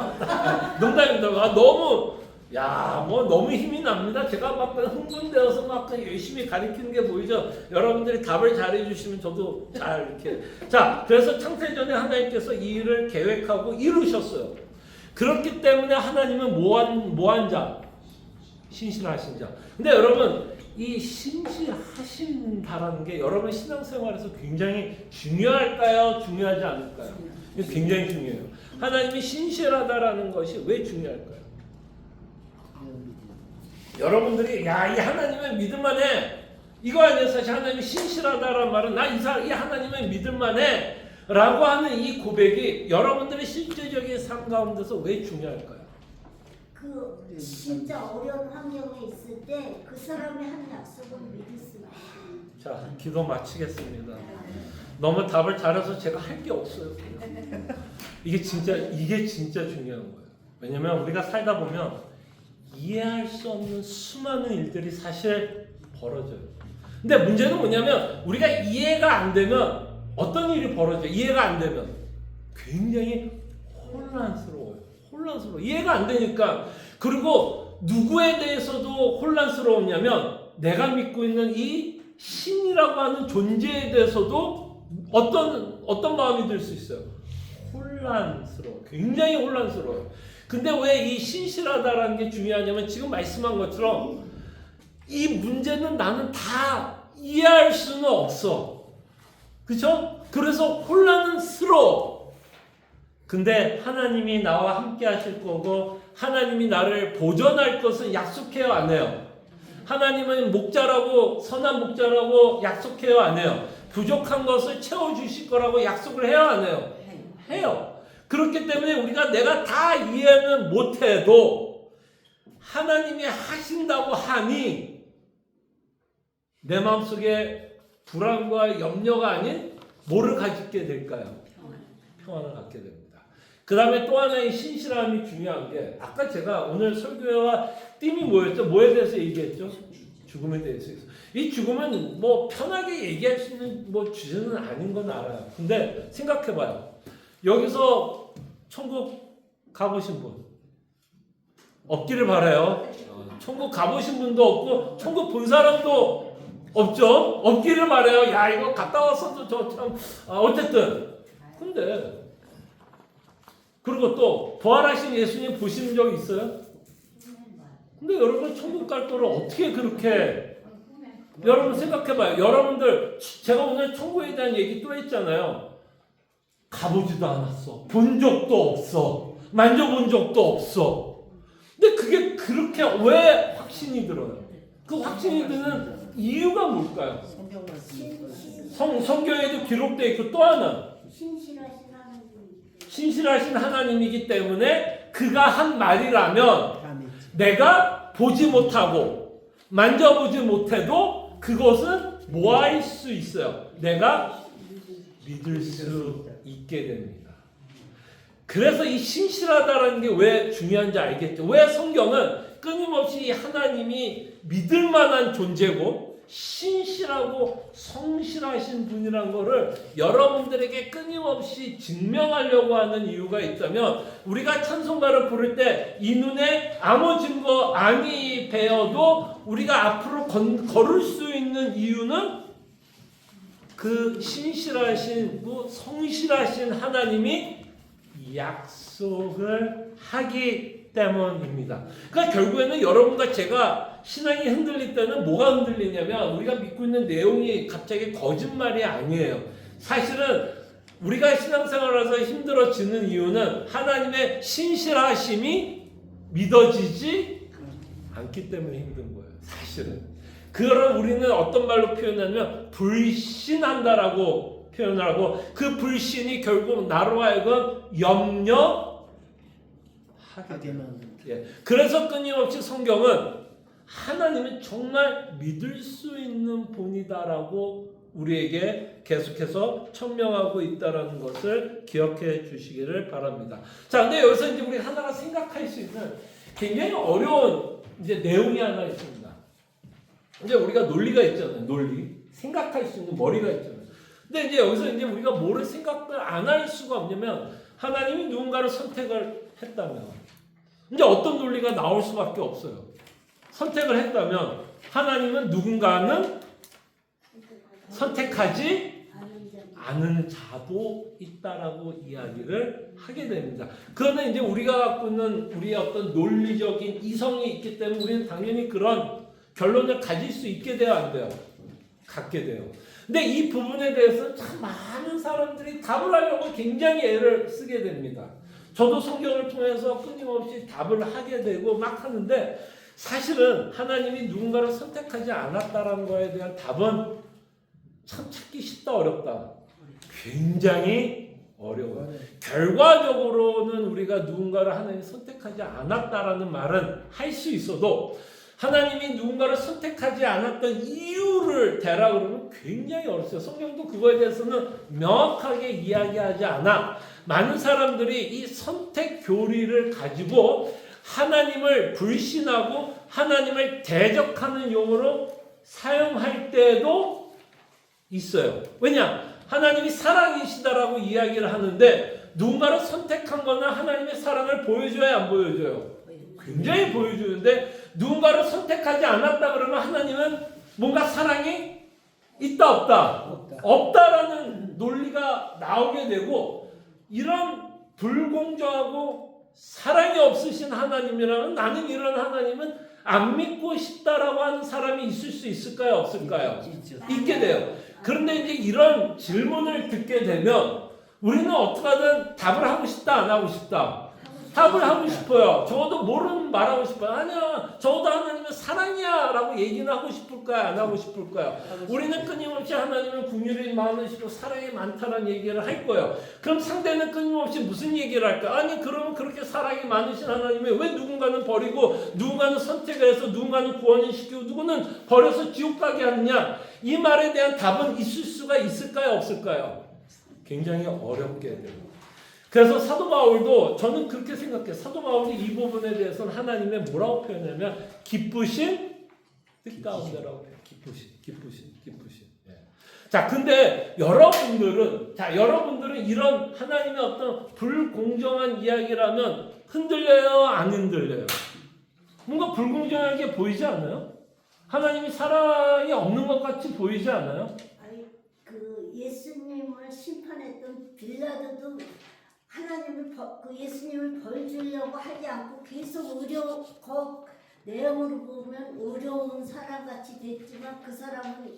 농담입니다. 너무 너무 힘이 납니다. 제가 막 흥분되어서 막 열심히 가르치는 게 보이죠. 여러분들이 답을 잘해 주시면 저도 잘 이렇게. 자, 그래서 창세전에 하나님께서 이 일을 계획하고 이루셨어요. 그렇기 때문에 하나님은 뭐한 자? 신실하신 자. 근데 여러분 이 신실하신다라는 게 여러분 신앙생활에서 굉장히 중요할까요? 중요하지 않을까요? 이거 굉장히 중요해요. 하나님이 신실하다라는 것이 왜 중요할까요? 여러분들이 이 하나님을 믿을만해 이거 아니에요. 사실 하나님이 신실하다라는 말은 이 하나님을 믿을만해 라고 하는 이 고백이 여러분들의 실제적인 삶 가운데서 왜 중요할까요? 그 진짜 어려운 환경에 있을 때 그 사람이 한 약속을 믿을 수가 있어요. 자, 기도 마치겠습니다. 너무 답을 잘해서 제가 할 게 없어요. 이게 진짜 중요한 거예요. 왜냐면 우리가 살다 보면 이해할 수 없는 수많은 일들이 사실 벌어져요. 근데 문제는 뭐냐면 우리가 이해가 안 되면 어떤 일이 벌어져요? 이해가 안 되면 굉장히 혼란스러워요. 이해가 안 되니까. 그리고 누구에 대해서도 혼란스러웠냐면 내가 믿고 있는 이 신이라고 하는 존재에 대해서도 어떤 마음이 들 수 있어요? 혼란스러워. 굉장히 혼란스러워요. 근데 왜 이 신실하다라는 게 중요하냐면 지금 말씀한 것처럼 이 문제는 나는 다 이해할 수는 없어. 그렇죠? 그래서 혼란스러워. 근데 하나님이 나와 함께 하실 거고 하나님이 나를 보존할 것을 약속해요, 안 해요? 하나님은 선한 목자라고 약속해요, 안 해요? 부족한 것을 채워주실 거라고 약속을 해요, 안 해요? 해요. 그렇기 때문에 우리가 내가 다 이해는 못해도 하나님이 하신다고 하니 내 마음속에 불안과 염려가 아닌 뭐를 가지게 될까요? 평안을 갖게 됩니다. 그 다음에 또 하나의 신실함이 중요한 게 아까 제가 오늘 설교와 띠이 뭐였죠? 뭐에 대해서 얘기했죠? 죽음에 대해서. 이 죽음은 뭐 편하게 얘기할 수 있는 뭐 주제는 아닌 건 알아요. 근데 생각해봐요. 여기서 천국 가보신 분 없기를 바라요. 천국 가보신 분도 없고 천국 본 사람도 없죠. 없기를 바라요. 야 이거 갔다 왔어도 저 참 어쨌든 근데 그리고 또 부활하신 예수님 보신 적 있어요? 근데 여러분 천국 갈 거를 어떻게 그렇게 여러분 생각해봐요. 여러분들 제가 오늘 천국에 대한 얘기 또 했잖아요. 가보지도 않았어. 본 적도 없어. 만져본 적도 없어. 근데 그게 그렇게 왜 확신이 들어요? 그 확신이 드는 이유가 뭘까요? 성경 말씀이 성경에도 기록되어 있고 또 하나 신실하신 하나님. 신실하신 하나님이기 때문에 그가 한 말이라면 감이 내가 보지 못하고 만져보지 못해도 그것은 뭐할 수 있어요? 내가 믿을 수 있게 됩니다. 그래서 이 신실하다라는 게 왜 중요한지 알겠죠? 왜 성경은 끊임없이 하나님이 믿을 만한 존재고 신실하고 성실하신 분이란 거를 여러분들에게 끊임없이 증명하려고 하는 이유가 있다면 우리가 찬송가를 부를 때 이 눈에 아무 증거 아니 배어도 우리가 앞으로 걸을 수 있는 이유는 그 신실하신 성실하신 하나님이 약속을 하기 때문입니다. 그러니까 결국에는 여러분과 제가 신앙이 흔들릴 때는 뭐가 흔들리냐면 우리가 믿고 있는 내용이 갑자기 거짓말이 아니에요. 사실은 우리가 신앙생활에서 힘들어지는 이유는 하나님의 신실하심이 믿어지지 않기 때문에 힘든 거예요. 사실은. 그거를 우리는 어떤 말로 표현하냐면 불신한다라고 표현을 하고 그 불신이 결국 나로 하여금 염려하게 되는. 예. 그래서 끊임없이 성경은 하나님은 정말 믿을 수 있는 분이다라고 우리에게 계속해서 천명하고 있다라는 것을 기억해 주시기를 바랍니다. 자, 근데 여기서 이제 우리 하나가 생각할 수 있는 굉장히 어려운 이제 내용이 하나 있습니다. 이제 우리가 논리가 있잖아요. 논리. 생각할 수 있는 머리가 있잖아요. 근데 이제 여기서 이제 우리가 뭐를 생각을 안 할 수가 없냐면 하나님이 누군가를 선택을 했다면 이제 어떤 논리가 나올 수밖에 없어요. 선택을 했다면 하나님은 누군가는 선택하지 않은 자도 있다라고 이야기를 하게 됩니다. 그러나 이제 우리가 갖고 있는 우리의 어떤 논리적인 이성이 있기 때문에 우리는 당연히 그런 결론을 가질 수 있게 돼요, 안 돼요? 갖게 돼요. 근데 이 부분에 대해서 참 많은 사람들이 답을 하려고 굉장히 애를 쓰게 됩니다. 저도 성경을 통해서 끊임없이 답을 하게 되고 막 하는데 사실은 하나님이 누군가를 선택하지 않았다라는 거에 대한 답은 참 찾기 쉽다 어렵다. 굉장히 어려워요. 결과적으로는 우리가 누군가를 하나님이 선택하지 않았다라는 말은 할 수 있어도 하나님이 누군가를 선택하지 않았던 이유를 대라 그러면 굉장히 어렵어요. 성경도 그거에 대해서는 명확하게 이야기하지 않아. 많은 사람들이 이 선택 교리를 가지고 하나님을 불신하고 하나님을 대적하는 용어로 사용할 때도 있어요. 왜냐? 하나님이 사랑이시다라고 이야기를 하는데 누군가를 선택한 거는 하나님의 사랑을 보여줘야 안 보여줘요? 굉장히 보여주는데 누군가를 선택하지 않았다 그러면 하나님은 뭔가 사랑이 있다 없다? 없다라는 논리가 나오게 되고 이런 불공정하고 사랑이 없으신 하나님이라면 나는 이런 하나님은 안 믿고 싶다라고 하는 사람이 있을 수 있을까요? 없을까요? 있게 돼요. 그런데 이제 이런 질문을 듣게 되면 우리는 어떻게 하든 답을 하고 싶다 안 하고 싶다? 답을 하고 싶어요. 적어도 뭐는 말하고 싶어요. 아니야. 적어도 하나님은 사랑이야 라고 얘기는 하고 싶을까요? 안 하고 싶을까요? 우리는 끊임없이 하나님은 긍휼이 많으시고 사랑이 많다는 얘기를 할 거예요. 그럼 상대는 끊임없이 무슨 얘기를 할까? 아니 그러면 그렇게 사랑이 많으신 하나님이 왜 누군가는 버리고 누군가는 선택을 해서 누군가는 구원을 시키고 누구는 버려서 지옥 가게 하느냐? 이 말에 대한 답은 있을 수가 있을까요? 없을까요? 굉장히 어렵게 됩니다. 그래서 사도 바울도 저는 그렇게 생각해요. 사도 바울이 이 부분에 대해서는 하나님의 뭐라고 표현하냐면 기쁘신 뜻 가운데라고 해요. 기쁘신. 예. 자, 근데 여러분들은 이런 하나님의 어떤 불공정한 이야기라면 흔들려요, 안 흔들려요? 뭔가 불공정하게 보이지 않아요? 하나님이 사랑이 없는 것 같이 보이지 않아요? 아니 그 예수님을 심판했던 빌라도도 하나님을 예수님을 벌 주려고 하지 않고 계속 내용으로 보면 의로운 사람 같이 됐지만 그 사람은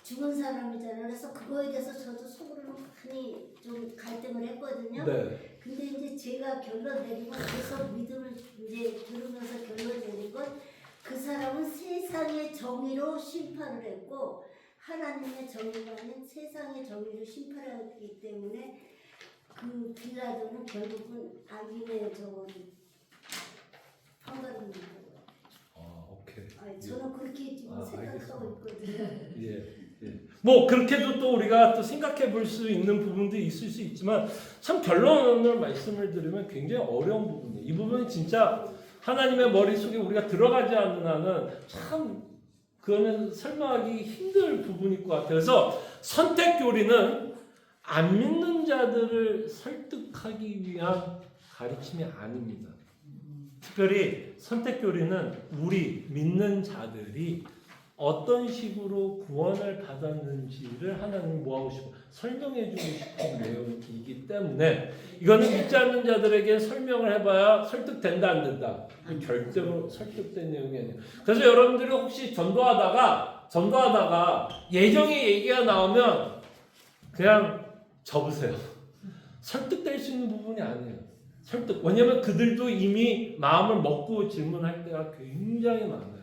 죽은 사람이잖아요. 그래서 그거에 대해서 저도 속으로 많이 좀 갈등을 했거든요. 네. 근데 이제 제가 결론 내린 건 계속 믿음을 이제 들으면서 결론 내린 건 그 사람은 세상의 정의로 심판을 했고 하나님의 정의가 아닌 세상의 정의로 심판하기 때문에 그 빌라도는 결국은 악인의 저건 판가름인 거예요. 오케이. 아니, 저는 그렇게 지금 생각하고 있거든요. 예. 뭐 그렇게도 또 우리가 또 생각해 볼 수 있는 부분도 있을 수 있지만 참 결론을 말씀을 드리면 굉장히 어려운 부분이에요. 이 부분은 진짜 하나님의 머릿속에 우리가 들어가지 않는 한은 참 그거는 설명하기 힘들 부분일 것 같아요. 그래서 선택 교리는 안 믿는 자들을 설득하기 위한 가르침이 아닙니다. 특별히 선택 교리는 우리 믿는 자들이 어떤 식으로 구원을 받았는지를 하나님 뭐하고 싶어 설명해 주고 싶은 내용이기 때문에 이거는 믿지 않는 자들에게 설명을 해봐야 설득된다 안 된다? 절대로 설득된 내용이 아니에요. 그래서 여러분들이 혹시 전도하다가 예정의 얘기가 나오면 그냥 접으세요. 설득될 수 있는 부분이 아니에요. 왜냐면 그들도 이미 마음을 먹고 질문할 때가 굉장히 많아요.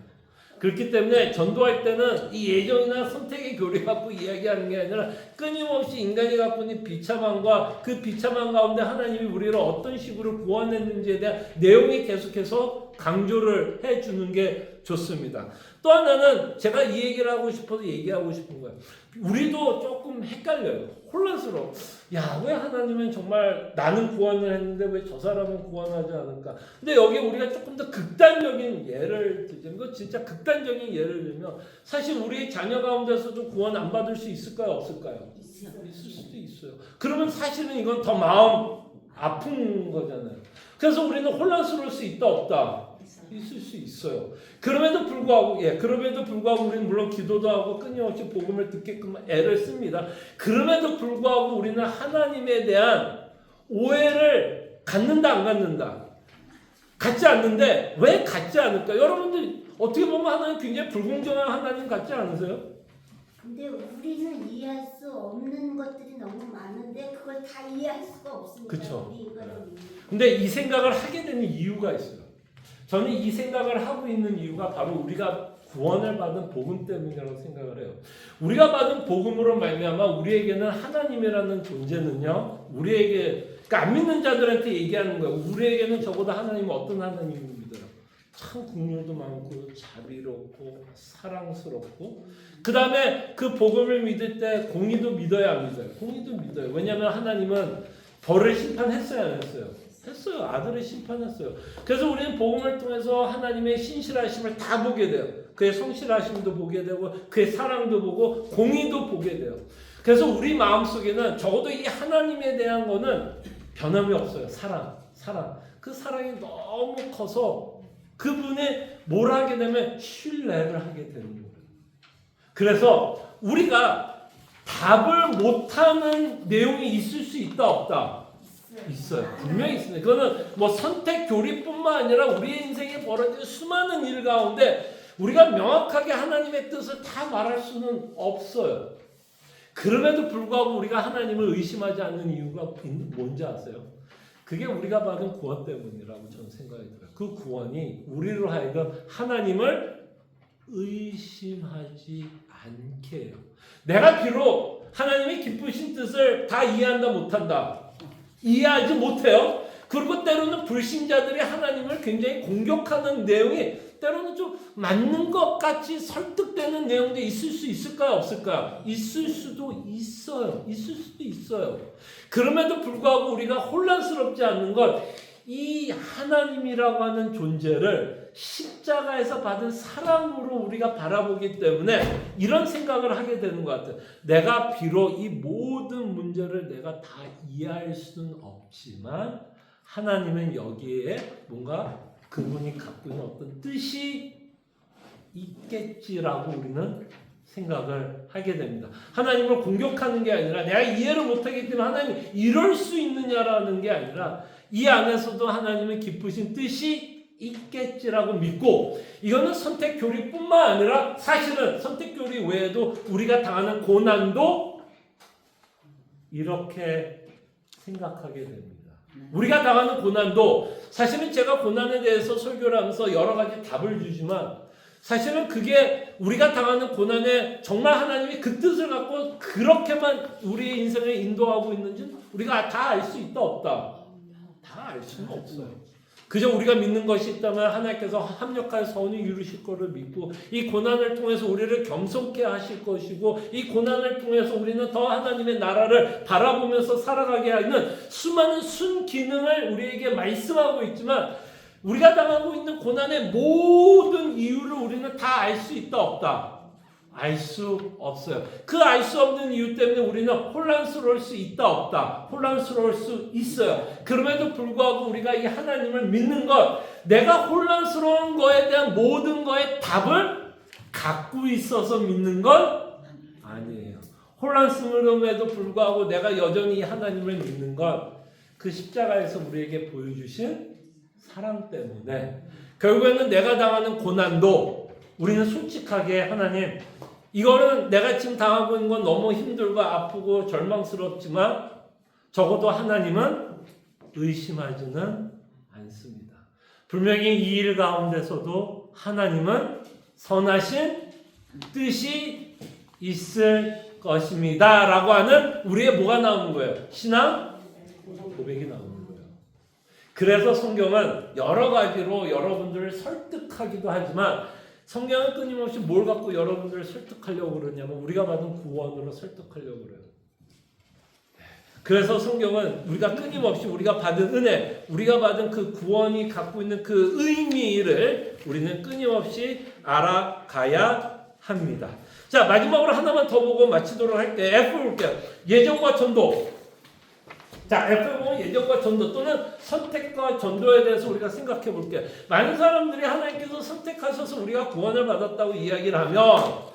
그렇기 때문에 전도할 때는 이 예정이나 선택의 교리 갖고 이야기하는 게 아니라 끊임없이 인간이 갖고 있는 비참함과 그 비참함 가운데 하나님이 우리를 어떤 식으로 구원했는지에 대한 내용이 계속해서 강조를 해주는 게 좋습니다. 또 하나는 제가 이 얘기를 하고 싶어서 얘기하고 싶은 거예요. 우리도 조금 헷갈려요. 혼란스러워. 야, 왜 하나님은 정말 나는 구원을 했는데 왜 저 사람은 구원하지 않을까? 근데 여기 우리가 조금 더 극단적인 예를 들자면, 이거 진짜 극단적인 예를 들면, 사실 우리 자녀 가운데서도 구원 안 받을 수 있을까요? 없을까요? 있을 수도 있어요. 그러면 사실은 이건 더 마음 아픈 거잖아요. 그래서 우리는 혼란스러울 수 있다, 없다? 있을 수 있어요. 그럼에도 불구하고 우리는 물론 기도도 하고 끊임없이 복음을 듣게끔 애를 씁니다. 그럼에도 불구하고 우리는 하나님에 대한 오해를 갖는다 안 갖는다? 갖지 않는데 왜 갖지 않을까? 여러분들 어떻게 보면 하나님 굉장히 불공정한 하나님 같지 않으세요? 근데 우리는 이해할 수 없는 것들이 너무 많은데 그걸 다 이해할 수가 없습니다. 그쵸. 우리 인간은. 근데 이 생각을 하게 되는 이유가 있어요. 저는 이 생각을 하고 있는 이유가 바로 우리가 구원을 받은 복음 때문이라고 생각을 해요. 우리가 받은 복음으로 말미암아 우리에게는 하나님이라는 존재는요. 그러니까 안 믿는 자들한테 얘기하는 거예요. 우리에게는 적어도 하나님은 어떤 하나님을 믿어요. 참 긍휼도 많고 자비롭고 사랑스럽고 그 다음에 그 복음을 믿을 때 공의도 믿어야 안 믿어요. 공의도 믿어요. 왜냐하면 하나님은 벌을 심판했어야 안 했어요. 했어요. 아들을 심판했어요. 그래서 우리는 복음을 통해서 하나님의 신실하심을 다 보게 돼요. 그의 성실하심도 보게 되고 그의 사랑도 보고 공의도 보게 돼요. 그래서 우리 마음속에는 적어도 이 하나님에 대한 거는 변함이 없어요. 사랑. 그 사랑이 너무 커서 그분이 뭘 하게 되면 신뢰를 하게 되는 거예요. 그래서 우리가 답을 못하는 내용이 있을 수 있다 없다? 있어요. 분명히 있습니다. 그거는 뭐 선택 교리뿐만 아니라 우리의 인생에 벌어진 수많은 일 가운데 우리가 명확하게 하나님의 뜻을 다 말할 수는 없어요. 그럼에도 불구하고 우리가 하나님을 의심하지 않는 이유가 뭔지 아세요? 그게 우리가 받은 구원 때문이라고 저는 생각이 들어요. 그 구원이 우리로 하여금 하나님을 의심하지 않게 해요. 내가 비록 하나님의 기쁘신 뜻을 다 이해한다 못한다. 이해하지 못해요. 그리고 때로는 불신자들이 하나님을 굉장히 공격하는 내용이 때로는 좀 맞는 것 같이 설득되는 내용도 있을 수 있을까요? 없을까요? 있을 수도 있어요. 있을 수도 있어요. 그럼에도 불구하고 우리가 혼란스럽지 않는 건 이 하나님이라고 하는 존재를 십자가에서 받은 사랑으로 우리가 바라보기 때문에 이런 생각을 하게 되는 것 같아요. 내가 비록 이 모든 문제를 내가 다 이해할 수는 없지만 하나님은 여기에 뭔가 그분이 갖고 있는 어떤 뜻이 있겠지라고 우리는 생각을 하게 됩니다. 하나님을 공격하는 게 아니라 내가 이해를 못하기 때문에 하나님이 이럴 수 있느냐라는 게 아니라 이 안에서도 하나님의 기쁘신 뜻이 있겠지라고 믿고, 이거는 선택 교리뿐만 아니라 사실은 선택 교리 외에도 우리가 당하는 고난도 이렇게 생각하게 됩니다. 우리가 당하는 고난도 사실은 제가 고난에 대해서 설교를 하면서 여러 가지 답을 주지만 사실은 그게 우리가 당하는 고난에 정말 하나님이 그 뜻을 갖고 그렇게만 우리의 인생을 인도하고 있는지 우리가 다 알 수 있다 없다. 다 알 수는 없어요. 그저 우리가 믿는 것이 있다면 하나님께서 합력하여 선을 이루실 것을 믿고 이 고난을 통해서 우리를 겸손케 하실 것이고 이 고난을 통해서 우리는 더 하나님의 나라를 바라보면서 살아가게 하는 수많은 순기능을 우리에게 말씀하고 있지만 우리가 당하고 있는 고난의 모든 이유를 우리는 다 알 수 있다 없다? 알 수 없어요. 그 알 수 없는 이유 때문에 우리는 혼란스러울 수 있다 없다? 혼란스러울 수 있어요. 그럼에도 불구하고 우리가 이 하나님을 믿는 것, 내가 혼란스러운 거에 대한 모든 거의 답을 갖고 있어서 믿는 건 아니에요. 혼란스러움에도 불구하고 내가 여전히 이 하나님을 믿는 건 그 십자가에서 우리에게 보여주신 사랑 때문에 결국에는 내가 당하는 고난도 우리는 솔직하게 하나님, 이거는 내가 지금 당하고 있는 건 너무 힘들고 아프고 절망스럽지만 적어도 하나님은 의심하지는 않습니다. 분명히 이 일 가운데서도 하나님은 선하신 뜻이 있을 것입니다 라고 하는 우리의 뭐가 나오는 거예요? 신앙 고백이 나오는 거예요. 그래서 성경은 여러 가지로 여러분들을 설득하기도 하지만 성경은 끊임없이 뭘 갖고 여러분들을 설득하려고 그러냐면 우리가 받은 구원으로 설득하려고 그래요. 그래서 성경은 우리가 끊임없이 우리가 받은 은혜, 우리가 받은 그 구원이 갖고 있는 그 의미를 우리는 끊임없이 알아가야 합니다. 자, 마지막으로 하나만 더 보고 마치도록 할게요. F 볼게요. 예정과 전도. 자, F 보면 예정과 전도 또는 선택과 전도에 대해서 우리가 생각해 볼게요. 많은 사람들이 하나님께서 선택하셔서 우리가 구원을 받았다고 이야기를 하면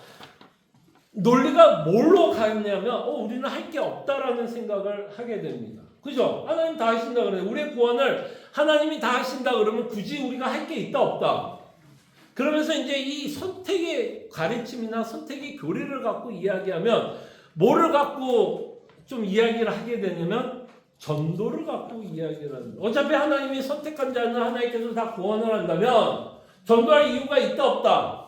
논리가 뭘로 가냐면 우리는 할 게 없다라는 생각을 하게 됩니다. 그죠? 하나님 다 하신다 그래요. 우리의 구원을 하나님이 다 하신다 그러면 굳이 우리가 할 게 있다 없다. 그러면서 이제 이 선택의 가르침이나 선택의 교리를 갖고 이야기하면 뭐를 갖고 좀 이야기를 하게 되냐면 전도를 갖고 이야기를 합니다. 어차피 하나님이 선택한 자는 하나님께서 다 구원을 한다면 전도할 이유가 있다 없다?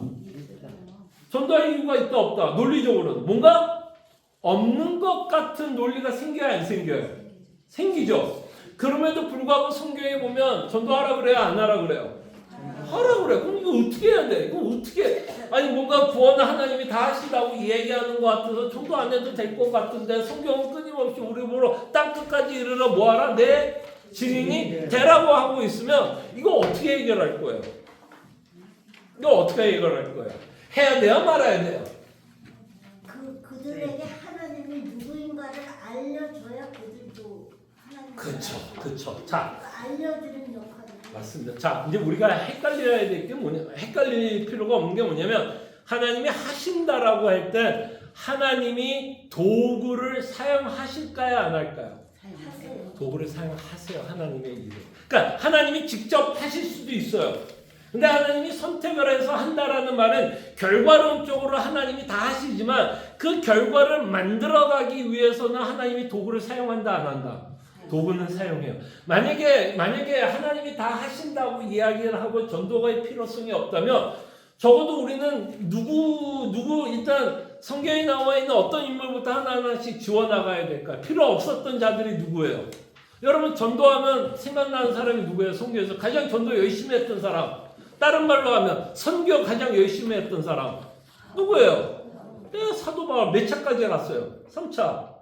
전도할 이유가 있다 없다? 논리적으로는 뭔가 없는 것 같은 논리가 생겨야 안 생겨요? 생기죠. 그럼에도 불구하고 성경에 보면 전도하라 그래요? 안 하라 그래요? 하라 그래. 그럼 이거 어떻게 해야 돼? 이거 어떻게? 아니 뭔가 구원을 하나님이 다 하신다고 얘기하는 것 같아서 전도 안 해도 될 것 같은데 성경은 끊임없이 우리 보러 땅 끝까지 이르러 뭐하라? 내 증인이 되라고 하고 있으면 이거 어떻게 해결할 거예요? 이거 어떻게 해결할 거예요? 해야 돼요? 말아야 돼요? 그들에게 하나님이 누구인가를 알려줘야 그들도 하나님. 그렇죠. 자, 알려주는 역할을. 맞습니다. 자, 이제 우리가 헷갈려야 될 게 헷갈릴 필요가 없는 게 뭐냐면 하나님이 하신다라고 할 때 하나님이 도구를 사용하실까요? 안 할까요? 하세요. 도구를 사용하세요. 하나님의 일을. 그러니까 하나님이 직접 하실 수도 있어요. 근데 하나님이 선택을 해서 한다라는 말은 결과론적으로 하나님이 다 하시지만 그 결과를 만들어가기 위해서는 하나님이 도구를 사용한다 안 한다? 도구는 사용해요. 만약에 하나님이 다 하신다고 이야기를 하고 전도가의 필요성이 없다면 적어도 우리는 누구 일단 성경에 나와 있는 어떤 인물부터 하나하나씩 지워나가야 될까요? 필요 없었던 자들이 누구예요? 여러분 전도하면 생각나는 사람이 누구예요? 성경에서 가장 전도 열심히 했던 사람 다른 말로 하면 선교 가장 열심히 했던 사람 누구예요? 사도 바울. 몇 차까지 갔어요? 3차.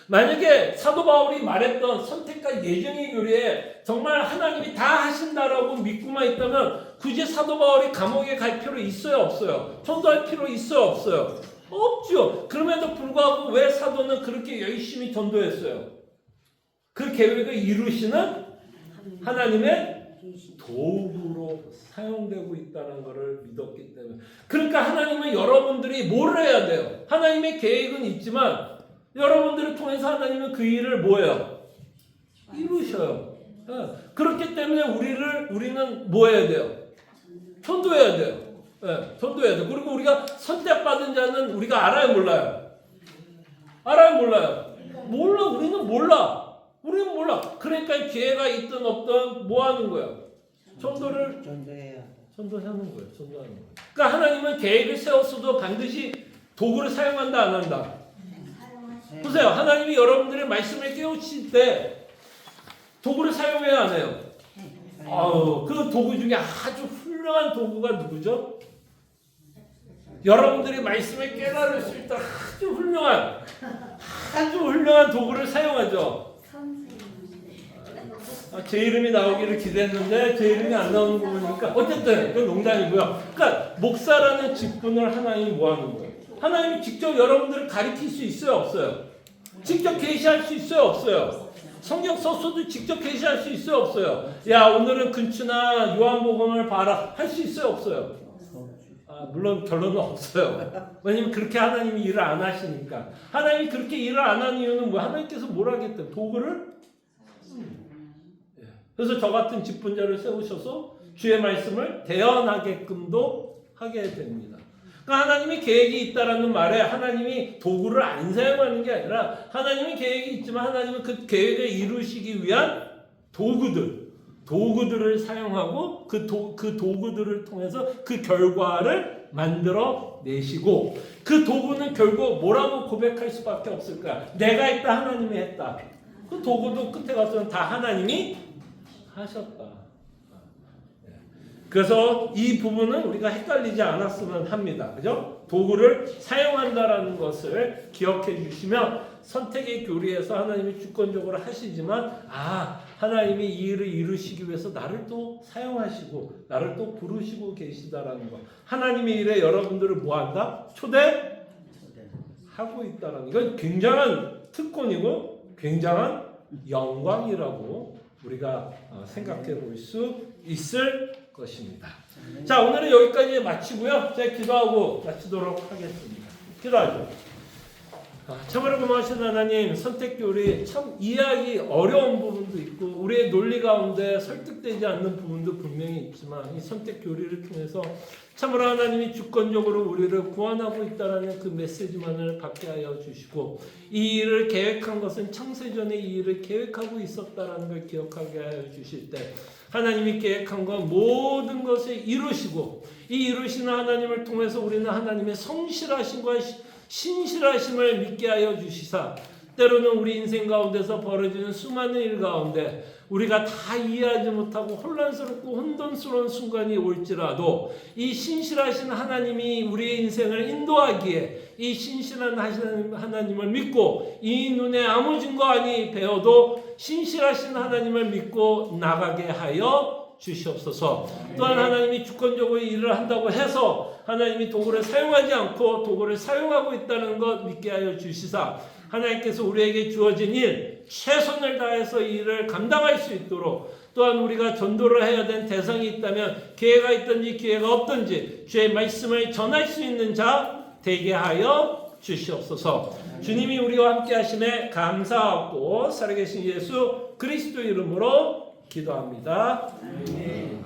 만약에 사도 바울이 말했던 선택과 예정의 교리에 정말 하나님이 다 하신다라고 믿고만 있다면 굳이 사도 바울이 감옥에 갈 필요 있어요? 없어요? 전도할 필요 있어요? 없어요? 없죠. 그럼에도 불구하고 왜 사도는 그렇게 열심히 전도했어요? 그 계획을 이루시는 하나님의 도구로 사용되고 있다는 것을 믿었기 때문에. 그러니까 하나님은 여러분들이 뭘 해야 돼요? 하나님의 계획은 있지만 여러분들을 통해서 하나님은 그 일을 뭐예요? 이루셔요. 그렇기 때문에 우리는 뭐 해야 돼요? 전도해야 돼요. 전도해야 돼요. 그리고 우리가 선택받은 자는 우리가 알아요, 몰라요? 알아요, 몰라요? 몰라. 우리는 몰라. 그러니까 기회가 있든 없든 뭐 하는 거예요? 전도를 전도해야. 전도하는 거예요. 전도하는 거예요. 그러니까 하나님은 계획을 세웠어도 반드시 도구를 사용한다, 안 한다? 보세요. 하나님이 여러분들의 말씀을 깨우칠 때 도구를 사용해야 안 해요? 그 도구 중에 아주 훌륭한 도구가 누구죠? 여러분들이 말씀을 깨달을 수 있다 아주 훌륭한 도구를 사용하죠. 제 이름이 나오기를 기대했는데 제 이름이 안 나오는 거 보니까 어쨌든 그건 농담이고요. 그러니까 목사라는 직분을 하나님이 뭐 하는 거예요? 하나님이 직접 여러분들을 가르칠 수 있어요? 없어요? 직접 계시할 수 있어요? 없어요? 성경 서서도 직접 계시할 수 있어요? 없어요? 야, 오늘은 근추나 요한복음을 봐라 할 수 있어요? 없어요? 물론 결론은 없어요. 왜냐면 그렇게 하나님이 일을 안 하시니까. 하나님이 그렇게 일을 안 하는 이유는 뭐야? 하나님께서 뭘 하겠다? 도구를? 그래서 저 같은 직분자를 세우셔서 주의 말씀을 대언하게끔도 하게 됩니다. 그러니까 하나님이 계획이 있다라는 말에 하나님이 도구를 안 사용하는 게 아니라 하나님이 계획이 있지만 하나님은 그 계획을 이루시기 위한 도구들을 사용하고 그 도구들을 통해서 그 결과를 만들어 내시고 그 도구는 결국 뭐라고 고백할 수밖에 없을 거야. 내가 했다, 하나님이 했다. 그 도구도 끝에 가서는 다 하나님이 하셨다. 그래서 이 부분은 우리가 헷갈리지 않았으면 합니다. 그죠? 도구를 사용한다라는 것을 기억해 주시면 선택의 교리에서 하나님이 주권적으로 하시지만 하나님이 이 일을 이루시기 위해서 나를 또 사용하시고 나를 또 부르시고 계시다라는 것. 하나님의 일에 여러분들을 뭐한다? 초대하고 있다라는 것. 이건 굉장한 특권이고 굉장한 영광이라고 우리가 생각해 볼 수 있을 것입니다. 자, 오늘은 여기까지 마치고요. 제가 기도하고 마치도록 하겠습니다. 기도하죠. 참으로 고마우신 하나님, 선택교리 참 이해하기 어려운 부분도 있고 우리의 논리 가운데 설득되지 않는 부분도 분명히 있지만 이 선택교리를 통해서 참으로 하나님이 주권적으로 우리를 구원하고 있다는 그 메시지만을 받게 하여 주시고 이 일을 계획한 것은 창세전에 이 일을 계획하고 있었다는 걸 기억하게 하여 주실 때 하나님이 계획한 건 모든 것을 이루시고 이 이루시는 하나님을 통해서 우리는 하나님의 성실하심과 신실하심을 믿게 하여 주시사 때로는 우리 인생 가운데서 벌어지는 수많은 일 가운데 우리가 다 이해하지 못하고 혼란스럽고 혼돈스러운 순간이 올지라도 이 신실하신 하나님이 우리의 인생을 인도하기에 이 신실한 하나님을 믿고 이 눈에 아무 증거 아니 배워도 신실하신 하나님을 믿고 나가게 하여 주시옵소서. 또한 하나님이 주권적으로 일을 한다고 해서 하나님이 도구를 사용하지 않고 도구를 사용하고 있다는 것 믿게 하여 주시사 하나님께서 우리에게 주어진 일 최선을 다해서 이 일을 감당할 수 있도록 또한 우리가 전도를 해야 되는 대상이 있다면 기회가 있든지 기회가 없든지 주의 말씀을 전할 수 있는 자 되게 하여 주시옵소서. 주님이 우리와 함께 하심에 감사하고 살아계신 예수 그리스도 이름으로 기도합니다. 네.